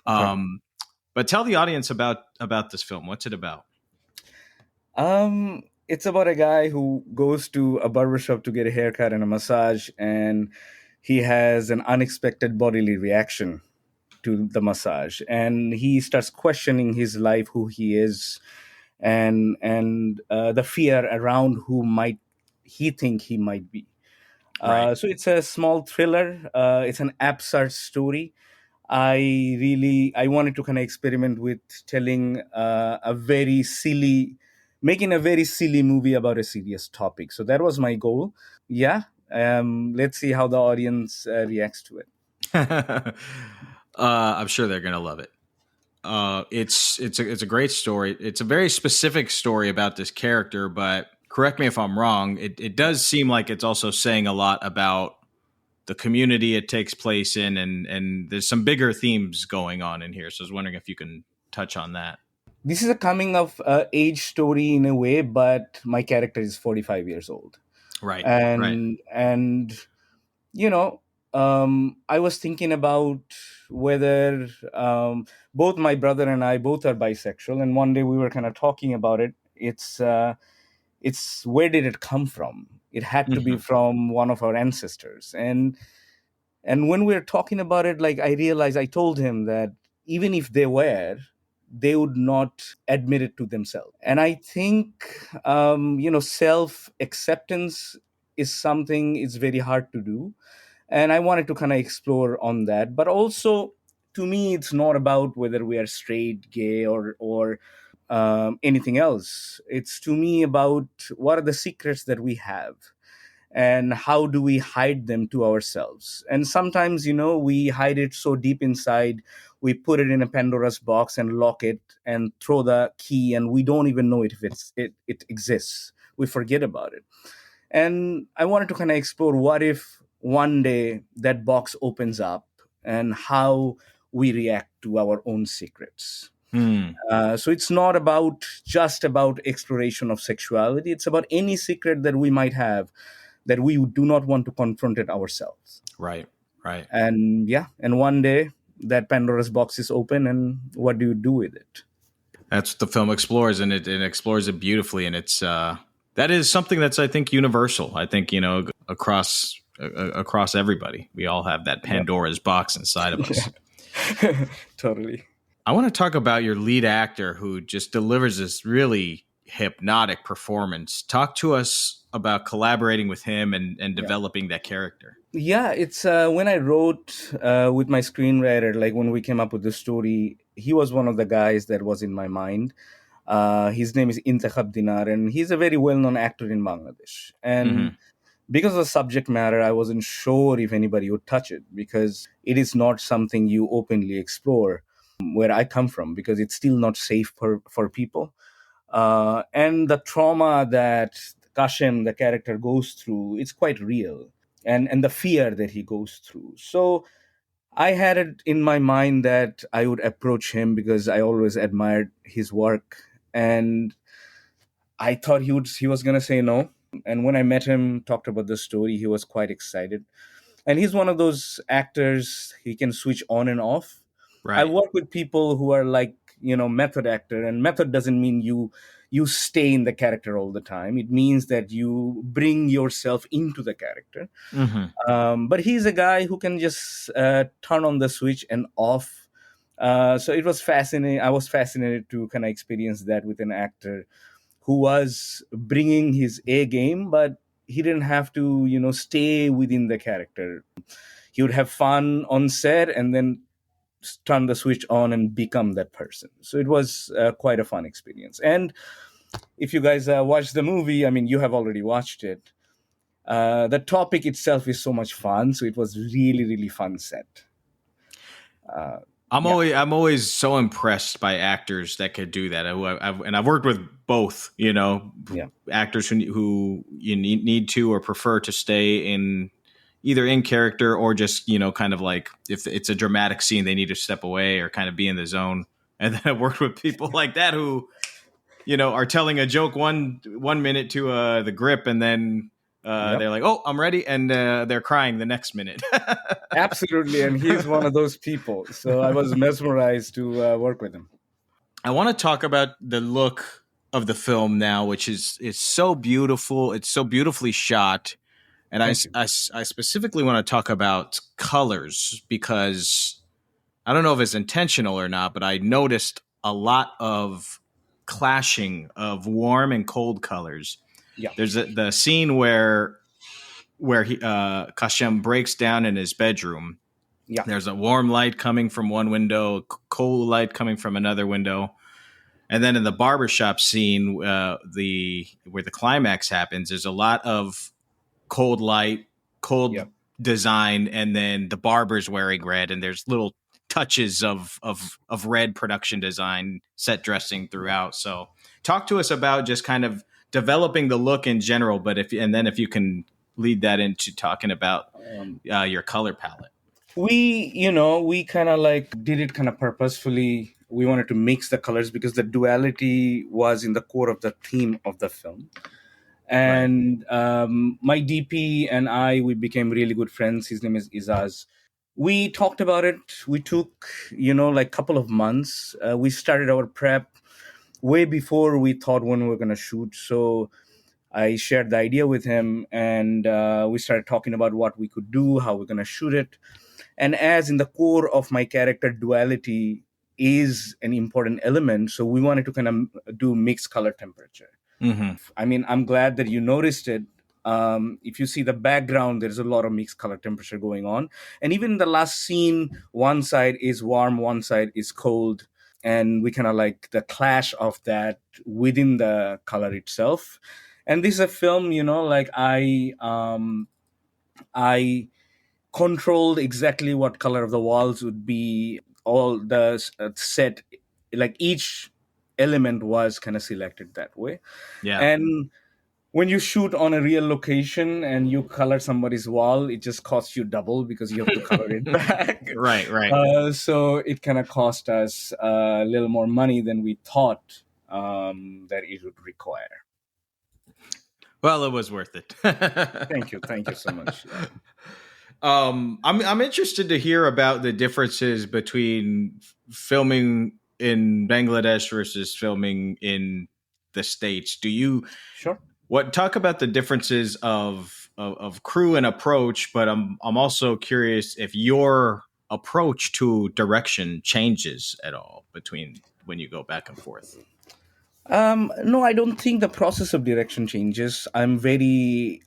But tell the audience about this film. What's it about? It's about a guy who goes to a barbershop to get a haircut and a massage, and he has an unexpected bodily reaction to the massage, and he starts questioning his life, who he is, and the fear around who might he think he might be. Right. So it's a small thriller. It's an absurd story. I wanted to kind of experiment with telling making a very silly movie about a serious topic. So that was my goal. Yeah. Let's see how the audience reacts to it. I'm sure they're gonna love it. It's a great story. It's a very specific story about this character, but correct me if I'm wrong. It does seem like it's also saying a lot about the community it takes place in, and there's some bigger themes going on in here. So I was wondering if you can touch on that. This is a coming of age story in a way, but my character is 45 years old. Right. And you know, I was thinking about whether both my brother and I both are bisexual, and one day we were kind of talking about it. It's where did it come from? It had to be from one of our ancestors, and when we were talking about it, like I realized, I told him that even if they were, they would not admit it to themselves. And I think self acceptance is something it's very hard to do, and I wanted to kind of explore on that. But also, to me, it's not about whether we are straight, gay, or anything else. It's, to me, about what are the secrets that we have and how do we hide them to ourselves. And sometimes, we hide it so deep inside, we put it in a Pandora's box and lock it and throw the key, and we don't even know it if it exists. We forget about it. And I wanted to kind of explore, what if one day that box opens up, and how we react to our own secrets. So it's not just about exploration of sexuality. It's about any secret that we might have that we do not want to confront it ourselves. Right. And one day that Pandora's box is open, and what do you do with it? That's what the film explores, and it explores it beautifully. And it's that is something that's, I think, universal. I think, across everybody, we all have that Pandora's box inside of us. Totally. I want to talk about your lead actor, who just delivers this really hypnotic performance. Talk to us about collaborating with him and developing that character. Yeah, it's when I wrote with my screenwriter, like when we came up with the story, he was one of the guys that was in my mind. His name is Intakhab Dinar, and he's a very well-known actor in Bangladesh. And because of the subject matter, I wasn't sure if anybody would touch it, because it is not something you openly explore where I come from, because it's still not safe for people. And the trauma that Kashem, the character, goes through, it's quite real. And the fear that he goes through. So I had it in my mind that I would approach him, because I always admired his work. And I thought he was going to say no. And when I met him, talked about the story, he was quite excited. And he's one of those actors, he can switch on and off. Right. I work with people who are like, method actor, and method doesn't mean you stay in the character all the time. It means that you bring yourself into the character. But he's a guy who can just turn on the switch and off. So it was fascinating. I was fascinated to kind of experience that with an actor who was bringing his A game, but he didn't have to, stay within the character. He would have fun on set and then turn the switch on and become that person. So it was quite a fun experience. And if you guys watch the movie, I mean, you have already watched it. The topic itself is so much fun. So it was really, really fun set. I'm always so impressed by actors that could do that. I've worked with both, actors who you need to or prefer to stay in either in character or just, kind of like if it's a dramatic scene, they need to step away or kind of be in the zone. And then I've worked with people like that who, are telling a joke one minute to the grip, and then they're like, "Oh, I'm ready," and they're crying the next minute. Absolutely, and he's one of those people. So I was mesmerized to work with him. I want to talk about the look of the film now, which is so beautiful. It's so beautifully shot. And I specifically want to talk about colors because I don't know if it's intentional or not, but I noticed a lot of clashing of warm and cold colors. Yeah. There's the scene where Kashem breaks down in his bedroom. Yeah. There's a warm light coming from one window, cold light coming from another window. And then in the barbershop scene, where the climax happens, there's a lot of cold light, cold design, and then the barber's wearing red, and there's little touches of red production design, set dressing throughout. So talk to us about just kind of developing the look in general, but if you can lead that into talking about your color palette. We kind of like did it kind of purposefully. We wanted to mix the colors because the duality was in the core of the theme of the film. And my DP and we became really good friends. His name is Izaz. We talked about it. We took, like a couple of months. We started our prep way before we thought when we were going to shoot. So I shared the idea with him, and we started talking about what we could do, how we're going to shoot it. And as in the core of my character, duality is an important element. So we wanted to kind of do mixed color temperature. Mm-hmm. I mean, I'm glad that you noticed it. If you see the background, there's a lot of mixed color temperature going on. And even in the last scene, one side is warm, one side is cold. And we kind of like the clash of that within the color itself. And this is a film, like I controlled exactly what color of the walls would be. All the set, like each element was kind of selected that way. Yeah. And when you shoot on a real location and you color somebody's wall, it just costs you double because you have to color it back. Right. So it kind of cost us a little more money than we thought that it would require. Well, it was worth it. Thank you so much. I'm interested to hear about the differences between filming in Bangladesh versus filming in the States. Do you talk about the differences of crew and approach? But I'm also curious if your approach to direction changes at all between when you go back and forth. No, I don't think the process of direction changes. I'm very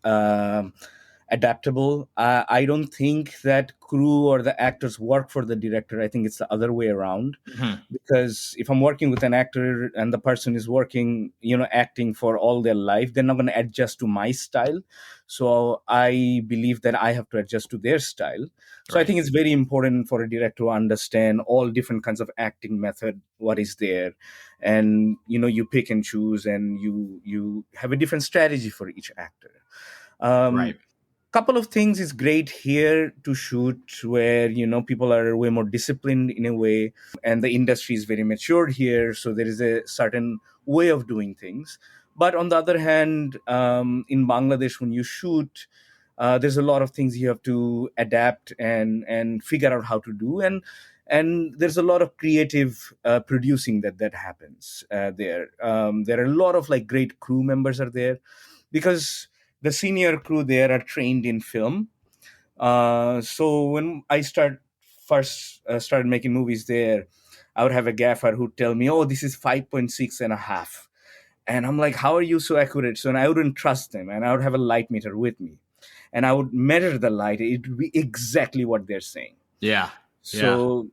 adaptable. I don't think that crew or the actors work for the director. I think it's the other way around. Mm-hmm. Because if I'm working with an actor and the person is working, acting for all their life, they're not going to adjust to my style. So I believe that I have to adjust to their style. So I think it's very important for a director to understand all different kinds of acting method, what is there. And, you pick and choose, and you have a different strategy for each actor. Couple of things is great here to shoot where, people are way more disciplined in a way, and the industry is very matured here. So there is a certain way of doing things. But on the other hand, in Bangladesh, when you shoot, there's a lot of things you have to adapt and figure out how to do. And there's a lot of creative producing that happens there. There are a lot of like great crew members are there because the senior crew there are trained in film. So when I started making movies there, I would have a gaffer who'd tell me, oh, this is 5.6.5. And I'm like, how are you so accurate? So I wouldn't trust them. And I would have a light meter with me. And I would measure the light. It would be exactly what they're saying. Yeah. So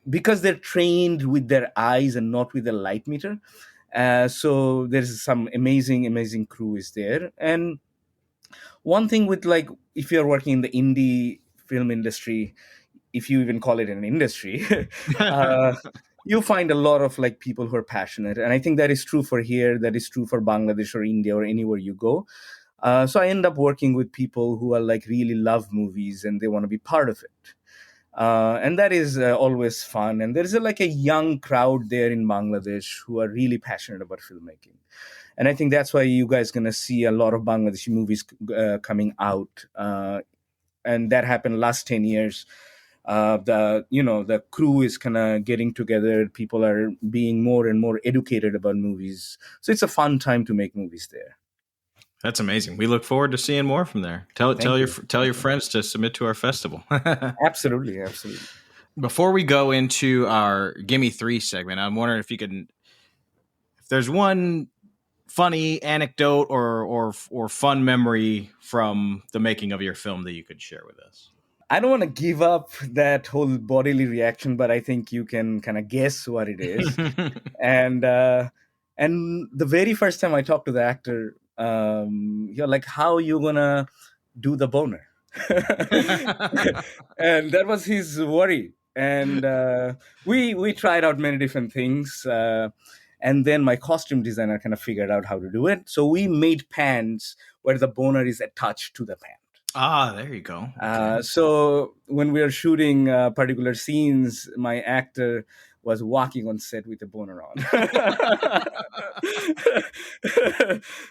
because they're trained with their eyes and not with the light meter. So there's some amazing crew is there. And one thing with like, if you're working in the indie film industry, if you even call it an industry, you find a lot of like people who are passionate. And I think that is true for here. That is true for Bangladesh or India or anywhere you go. So I end up working with people who are like really love movies and they want to be part of it. And that is always fun. And there's like a young crowd there in Bangladesh who are really passionate about filmmaking. And I think that's why you guys going to see a lot of Bangladeshi movies coming out. And that happened last 10 years. The crew is kind of getting together. People are being more and more educated about movies. So it's a fun time to make movies there. That's amazing. We look forward to seeing more from there. Tell your friends to submit to our festival. Absolutely. Before we go into our Gimme Three segment, I'm wondering if there's one funny anecdote or fun memory from the making of your film that you could share with us. I don't want to give up that whole bodily reaction, but I think you can kind of guess what it is. And the very first time I talked to the actor, you're like, how are you gonna do the boner? And that was his worry. And we tried out many different things. And then my costume designer kind of figured out how to do it. So we made pants where the boner is attached to the pant. Ah, there you go. Okay. So when we were shooting particular scenes, my actor was walking on set with a boner on.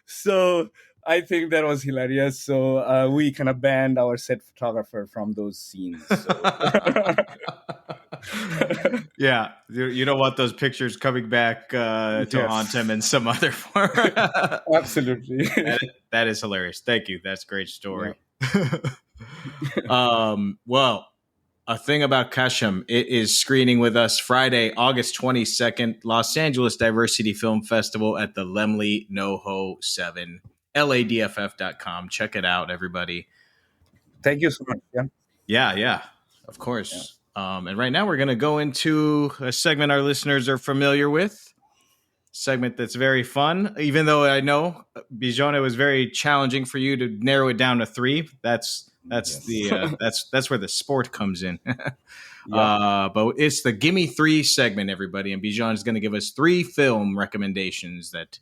So I think that was hilarious. So we kind of banned our set photographer from those scenes. So. Yeah, you don't want those pictures coming back to haunt him in some other form. Absolutely. That is hilarious. Thank you. That's a great story. Yeah. Well, A Thing About Kashem, it is screening with us Friday, August 22nd, Los Angeles Diversity Film Festival at the Lemley NoHo 7, LADFF.com. Check it out, everybody. Thank you so much. Yeah, of course. Yeah. And right now we're going to go into a segment our listeners are familiar with. Segment that's very fun, even though I know, Bijon, it was very challenging for you to narrow it down to 3. That's where the sport comes in. But it's the Gimme Three segment, everybody, and Bijon is going to give us 3 film recommendations that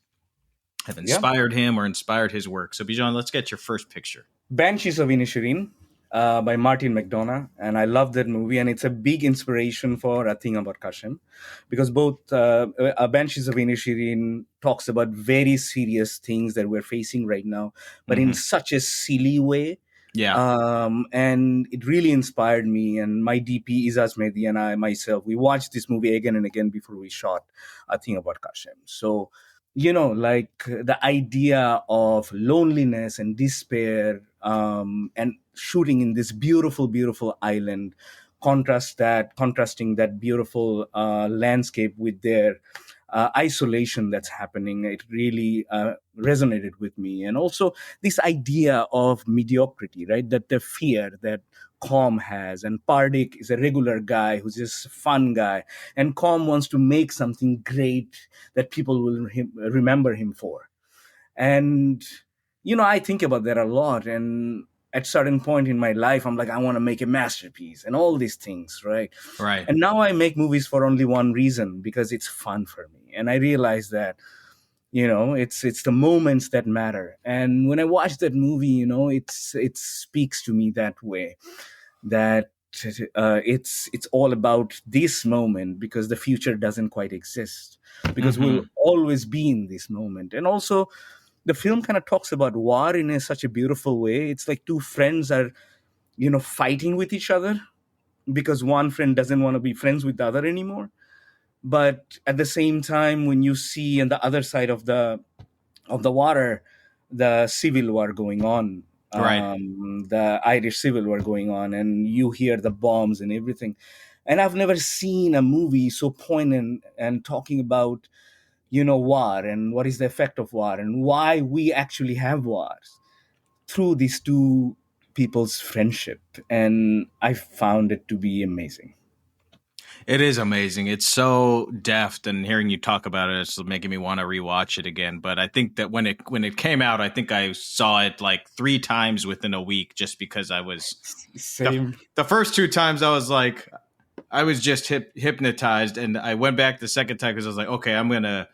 have inspired him or inspired his work. So Bijon, let's get your first picture. Banshees of Inisherin by Martin McDonagh, and I love that movie, and it's a big inspiration for A Thing About Kashem, because both Banshees of Inisherin talks about very serious things that we're facing right now, but in such a silly way. Yeah. And it really inspired me, and my DP Izaz Mehdi and myself, we watched this movie again and again before we shot A Thing About Kashem. So, like the idea of loneliness and despair, and shooting in this beautiful, beautiful island, contrasting that beautiful landscape with their isolation that's happening. It really resonated with me. And also this idea of mediocrity, right? That the fear that Com has, and Partake is a regular guy who's just a fun guy, and Com wants to make something great that people will remember him for. And I think about that a lot, and at certain point in my life, I'm like, I want to make a masterpiece and all these things, right? And now I make movies for only one reason, because it's fun for me. And I realize that, it's the moments that matter. And when I watch that movie, it speaks to me that way, that it's all about this moment, because the future doesn't quite exist, because we'll always be in this moment. And also, the film kind of talks about war in such a beautiful way. It's like 2 friends are, fighting with each other because one friend doesn't want to be friends with the other anymore. But at the same time, when you see on the other side of the water, the civil war going on, the Irish Civil War going on, and you hear the bombs and everything. And I've never seen a movie so poignant and talking about war and what is the effect of war and why we actually have wars through these 2 people's friendship. And I found it to be amazing. It is amazing. It's so deft, and hearing you talk about it, it's making me want to rewatch it again. But I think that when it came out, I think I saw it like 3 times within a week, just because I was same. The first 2 times I was like, I was just hypnotized, and I went back the second time because I was like, okay, I'm gonna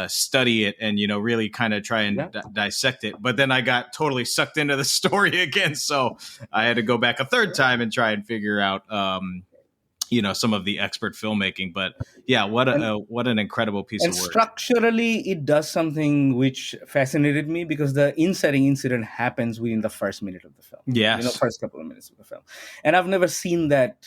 study it and really kind of try and dissect it. But then I got totally sucked into the story again, so I had to go back a third time and try and figure out some of the expert filmmaking. But yeah, what an incredible piece of work. And structurally, it does something which fascinated me, because the inciting incident happens within the first minute of the film. Yes. First couple of minutes of the film. And I've never seen that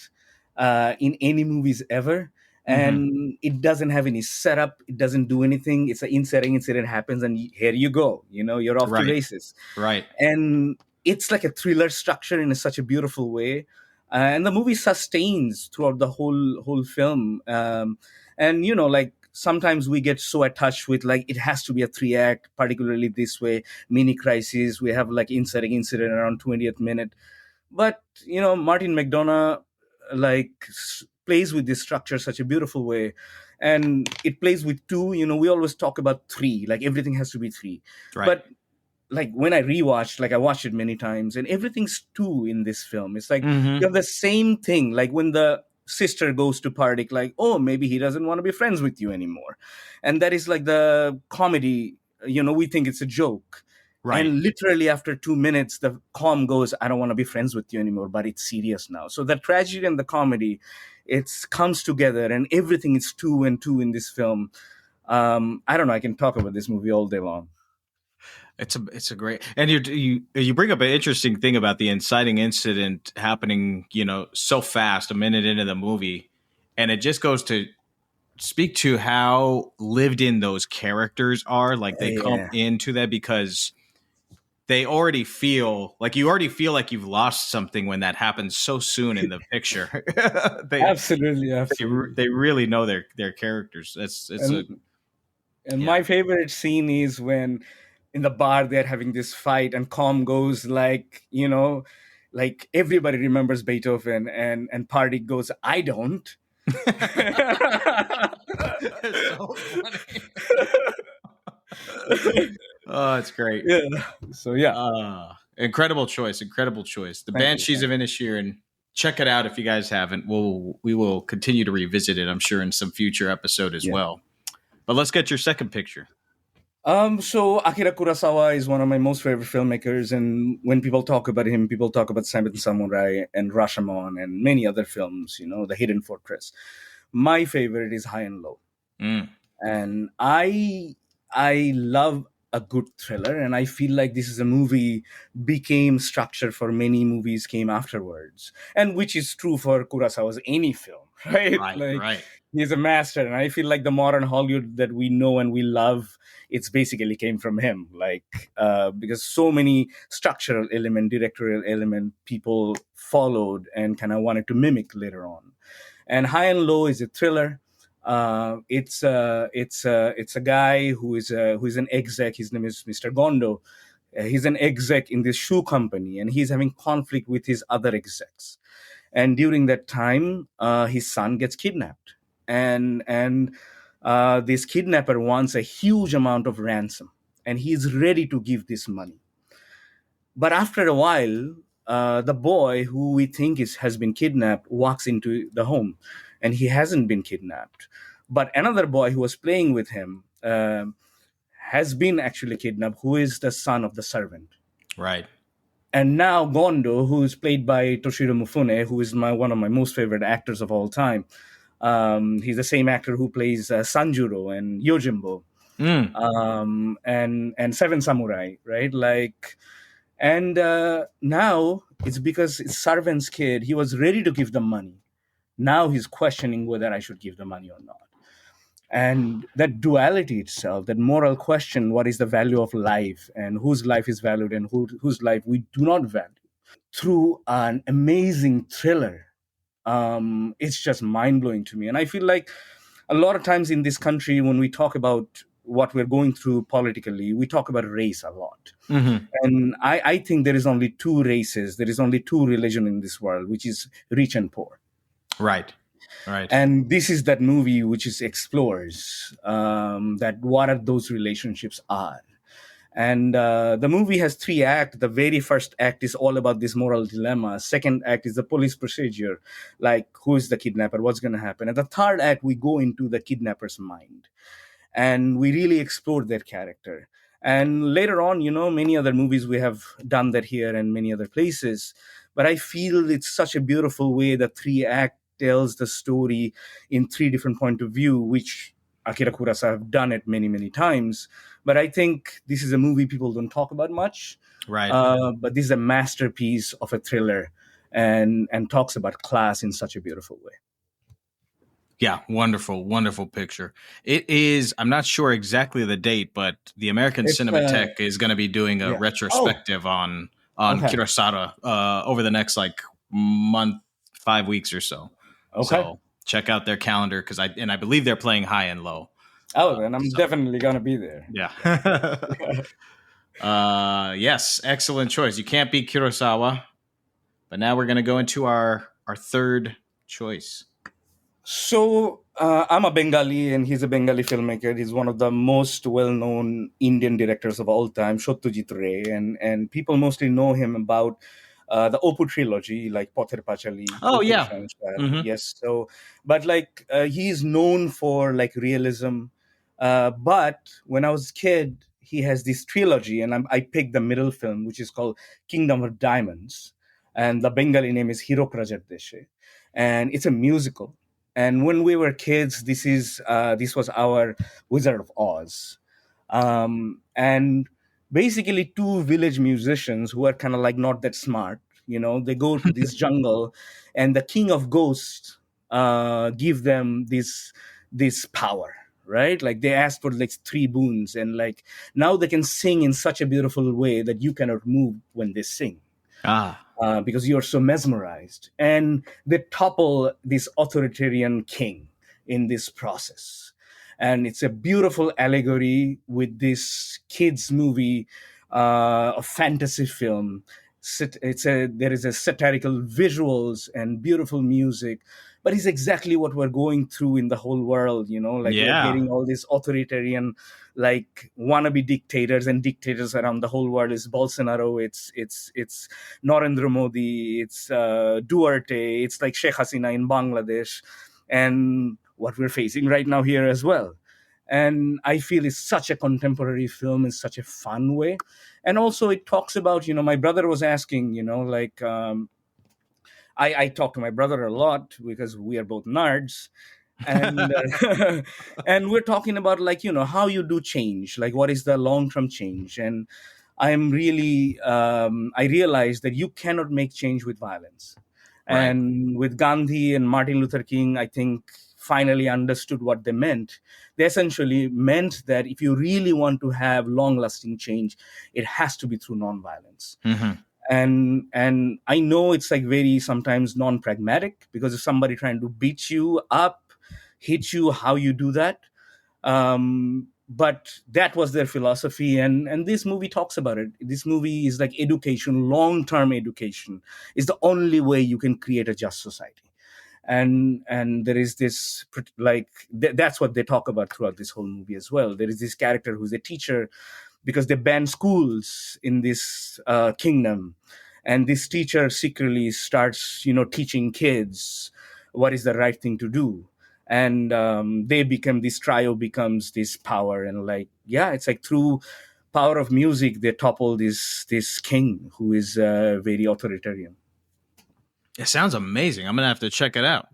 in any movies ever. And it doesn't have any setup. It doesn't do anything. It's an inciting incident happens, and here you go. You're off to races. Right. And it's like a thriller structure in such a beautiful way. And the movie sustains throughout the whole film. And like sometimes we get so attached with like it has to be a 3-act, particularly this way, mini crisis. We have like inciting incident around 20th minute. But Martin McDonagh plays with this structure such a beautiful way, and it plays with 2. We always talk about 3, like everything has to be 3. Right. But like when I rewatched, like I watched it many times, and everything's 2 in this film. It's like you have the same thing. Like when the sister goes to partake, like, oh, maybe he doesn't want to be friends with you anymore, and that is like the comedy. We think it's a joke. Right. And literally after 2 minutes, the calm goes, I don't want to be friends with you anymore, but it's serious now. So the tragedy and the comedy, it comes together, and everything is 2 and 2 in this film. I don't know. I can talk about this movie all day long. It's a great, and you bring up an interesting thing about the inciting incident happening, so fast, a minute into the movie, and it just goes to speak to how lived in those characters are. Like they come into that because they already feel like you've lost something when that happens so soon in the picture. Absolutely. They really know their characters. My favorite scene is when in the bar they're having this fight, and Calm goes like, like everybody remembers Beethoven, and Party goes, I don't. It's so funny. Oh, it's great. Yeah. So yeah. Incredible choice. The Banshees of Inisherin. Check it out if you guys haven't. We will continue to revisit it, I'm sure, in some future episode as well. But let's get your second picture. So Akira Kurosawa is one of my most favorite filmmakers, and when people talk about him, people talk about Seven Samurai and Rashomon and many other films, The Hidden Fortress. My favorite is High and Low. And I love a good thriller, and I feel like this is a movie became structure for many movies came afterwards, and which is true for Kurosawa's any film, right? Right. He's a master, and I feel like the modern Hollywood that we know and we love, it's basically came from him, because so many structural element, directorial element people followed and kind of wanted to mimic later on. And High and Low is a thriller. It's a guy who is an exec. His name is Mr. Gondo. He's an exec in this shoe company, and he's having conflict with his other execs. And during that time, his son gets kidnapped, and this kidnapper wants a huge amount of ransom, and he's ready to give this money. But after a while, the boy who we think has been kidnapped walks into the home, and he hasn't been kidnapped. But another boy who was playing with him has been actually kidnapped, who is the son of the servant. Right. And now Gondo, who is played by Toshiro Mifune, who is one of my most favorite actors of all time. He's the same actor who plays Sanjuro and Yojimbo and Seven Samurai, right? And now it's because his servant's kid, he was ready to give them money. Now he's questioning whether I should give the money or not. And that duality itself, that moral question, what is the value of life and whose life is valued and whose life we do not value, through an amazing thriller, it's just mind-blowing to me. And I feel like a lot of times in this country, when we talk about what we're going through politically, we talk about race a lot. And I think there is only 2 races, there is only 2 religions in this world, which is rich and poor. Right. And this is that movie which explores that what are those relationships are. And the movie has 3 acts. The very first act is all about this moral dilemma. Second act is the police procedure, like who is the kidnapper, what's going to happen. And the third act, we go into the kidnapper's mind. and we really explored that character. And later on, many other movies we have done that here and many other places. But I feel it's such a beautiful way that 3 act tells the story in 3 different point of view, which Akira Kurosawa have done it many, many times. But I think this is a movie people don't talk about much. Right. But this is a masterpiece of a thriller and talks about class in such a beautiful way. Yeah, wonderful, wonderful picture. It is, I'm not sure exactly the date, but the American Cinematheque is going to be doing a retrospective on Kurosawa over the next month, 5 weeks or so. Okay. So check out their calendar because I believe they're playing High and Low. Oh, then I'm definitely going to be there. Yeah. Yes, excellent choice. You can't beat Kurosawa. But now we're going to go into our third choice. So I'm a Bengali and he's a Bengali filmmaker. He's one of the most well-known Indian directors of all time, Satyajit Ray. And people mostly know him about the Opu trilogy, like Pother Pachali. Oh, yeah. Mm-hmm. Yes. So, but he's known for realism. But when I was a kid, he has this trilogy and I picked the middle film, which is called Kingdom of Diamonds. And the Bengali name is Hiro Prajar Deshe. And it's a musical. And when we were kids, this was our Wizard of Oz. And basically 2 village musicians who are kind of not that smart, they go to this jungle and the king of ghosts give them this power, right? They ask for 3 boons and now they can sing in such a beautiful way that you cannot move when they sing. Because you're so mesmerized. And they topple this authoritarian king in this process. And it's a beautiful allegory with this kids movie, a fantasy film. There is a satirical visuals and beautiful music, but it's exactly what we're going through in the whole world, we're getting all these authoritarian wannabe dictators and dictators around the whole world. It's Bolsonaro, it's Narendra Modi, it's Duarte, it's Sheikh Hasina in Bangladesh, and what we're facing right now here as well. And I feel it's such a contemporary film in such a fun way. And also it talks about, my brother was asking, I talk to my brother a lot because we are both nerds. And and we're talking about how you do change, what is the long-term change. And I'm really I realized that you cannot make change with violence. Right. And with Gandhi and Martin Luther King, I think finally understood what they meant. They essentially meant that if you really want to have long-lasting change, it has to be through nonviolence. Mm-hmm. And I know it's very sometimes non-pragmatic, because if somebody trying to beat you up, hit you, how you do that. But that was their philosophy. And this movie talks about it. This movie is education, long-term education is the only way you can create a just society. And there is this, that's what they talk about throughout this whole movie as well. There is this character who's a teacher, because they ban schools in this kingdom. And this teacher secretly starts, teaching kids what is the right thing to do. And this trio becomes this power. And it's through power of music, they topple this king who is very authoritarian. It sounds amazing. I'm going to have to check it out.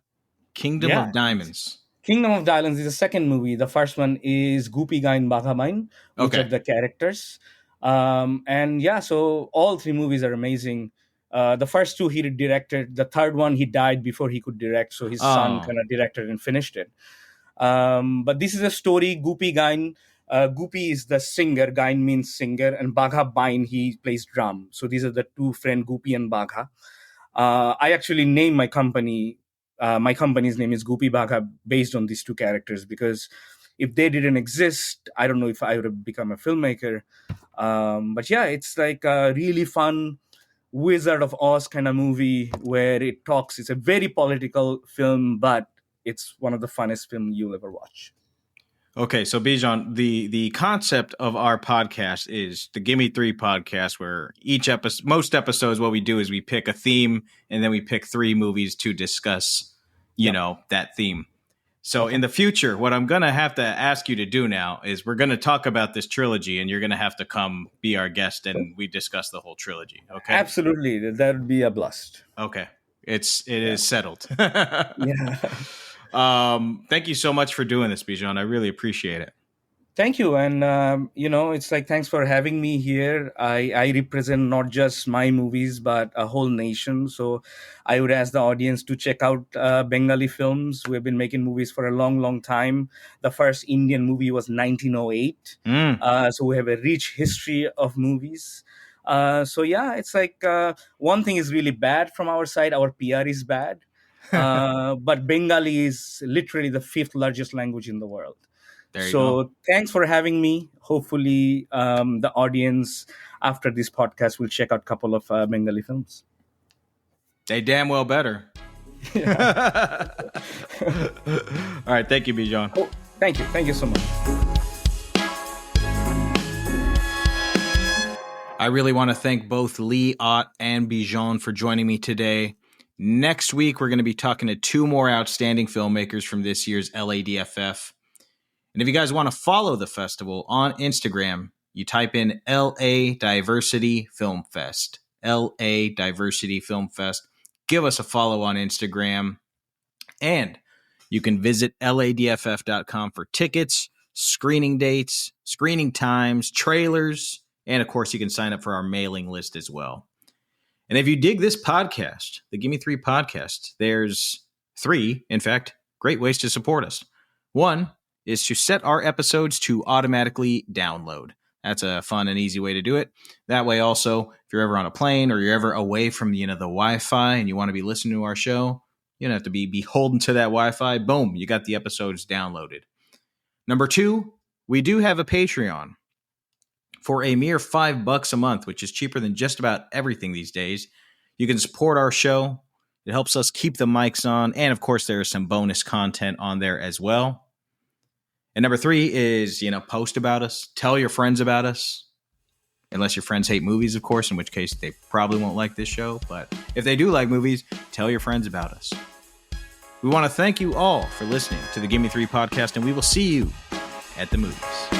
Kingdom of Diamonds. Kingdom of Diamonds is the second movie. The first one is Gupi Gain Bagha Bain, which are the characters. So all 3 movies are amazing. The first 2 he directed. The third one he died before he could direct, so his son kind of directed and finished it. But this is a story. Gupi Gain. Gupi is the singer. Gain means singer, and Bagha Bain, he plays drum. So these are the 2 friends, Gupi and Bagha. I actually named my company. My company's name is Gupi Bagha, based on these 2 characters, because if they didn't exist, I don't know if I would have become a filmmaker. But it's a really fun Wizard of Oz kind of movie where it's a very political film, but it's one of the funnest films you'll ever watch. Okay, so Bijon, the concept of our podcast is the Gimme Three podcast, where most episodes, what we do is we pick a theme and then we pick 3 movies to discuss, that theme. So in the future, what I'm going to have to ask you to do now is we're going to talk about this trilogy, and you're going to have to come be our guest, and we discuss the whole trilogy. Okay. Absolutely. That would be a blast. Okay. It is settled. Yeah. Thank you so much for doing this, Bijon. I really appreciate it. Thank you. And, it's like, thanks for having me here. I represent not just my movies, but a whole nation. So I would ask the audience to check out Bengali films. We've been making movies for a long, long time. The first Indian movie was 1908. So we have a rich history of movies. It's like one thing is really bad from our side. Our PR is bad. But Bengali is literally the 5th largest language in the world. So thanks for having me. Hopefully the audience after this podcast will check out a couple of Bengali films. They damn well better. Yeah. All right. Thank you, Bijon. Oh, thank you. Thank you so much. I really want to thank both Lee Ott and Bijon for joining me today. Next week, we're going to be talking to 2 more outstanding filmmakers from this year's LADFF. And if you guys want to follow the festival on Instagram, you type in LA Diversity Film Fest. LA Diversity Film Fest. Give us a follow on Instagram. And you can visit LADFF.com for tickets, screening dates, screening times, trailers, and of course, you can sign up for our mailing list as well. And if you dig this podcast, the Gimme Three podcast, there's 3, in fact, great ways to support us. 1 is to set our episodes to automatically download. That's a fun and easy way to do it. That way also, if you're ever on a plane or you're ever away from the Wi-Fi and you want to be listening to our show, you don't have to be beholden to that Wi-Fi. Boom, you got the episodes downloaded. Number 2, we do have a Patreon. For a mere $5 a month, which is cheaper than just about everything these days, you can support our show. It helps us keep the mics on. And of course, there is some bonus content on there as well. And number 3 is, post about us. Tell your friends about us. Unless your friends hate movies, of course, in which case they probably won't like this show. But if they do like movies, tell your friends about us. We want to thank you all for listening to the Gimme Three podcast, and we will see you at the movies.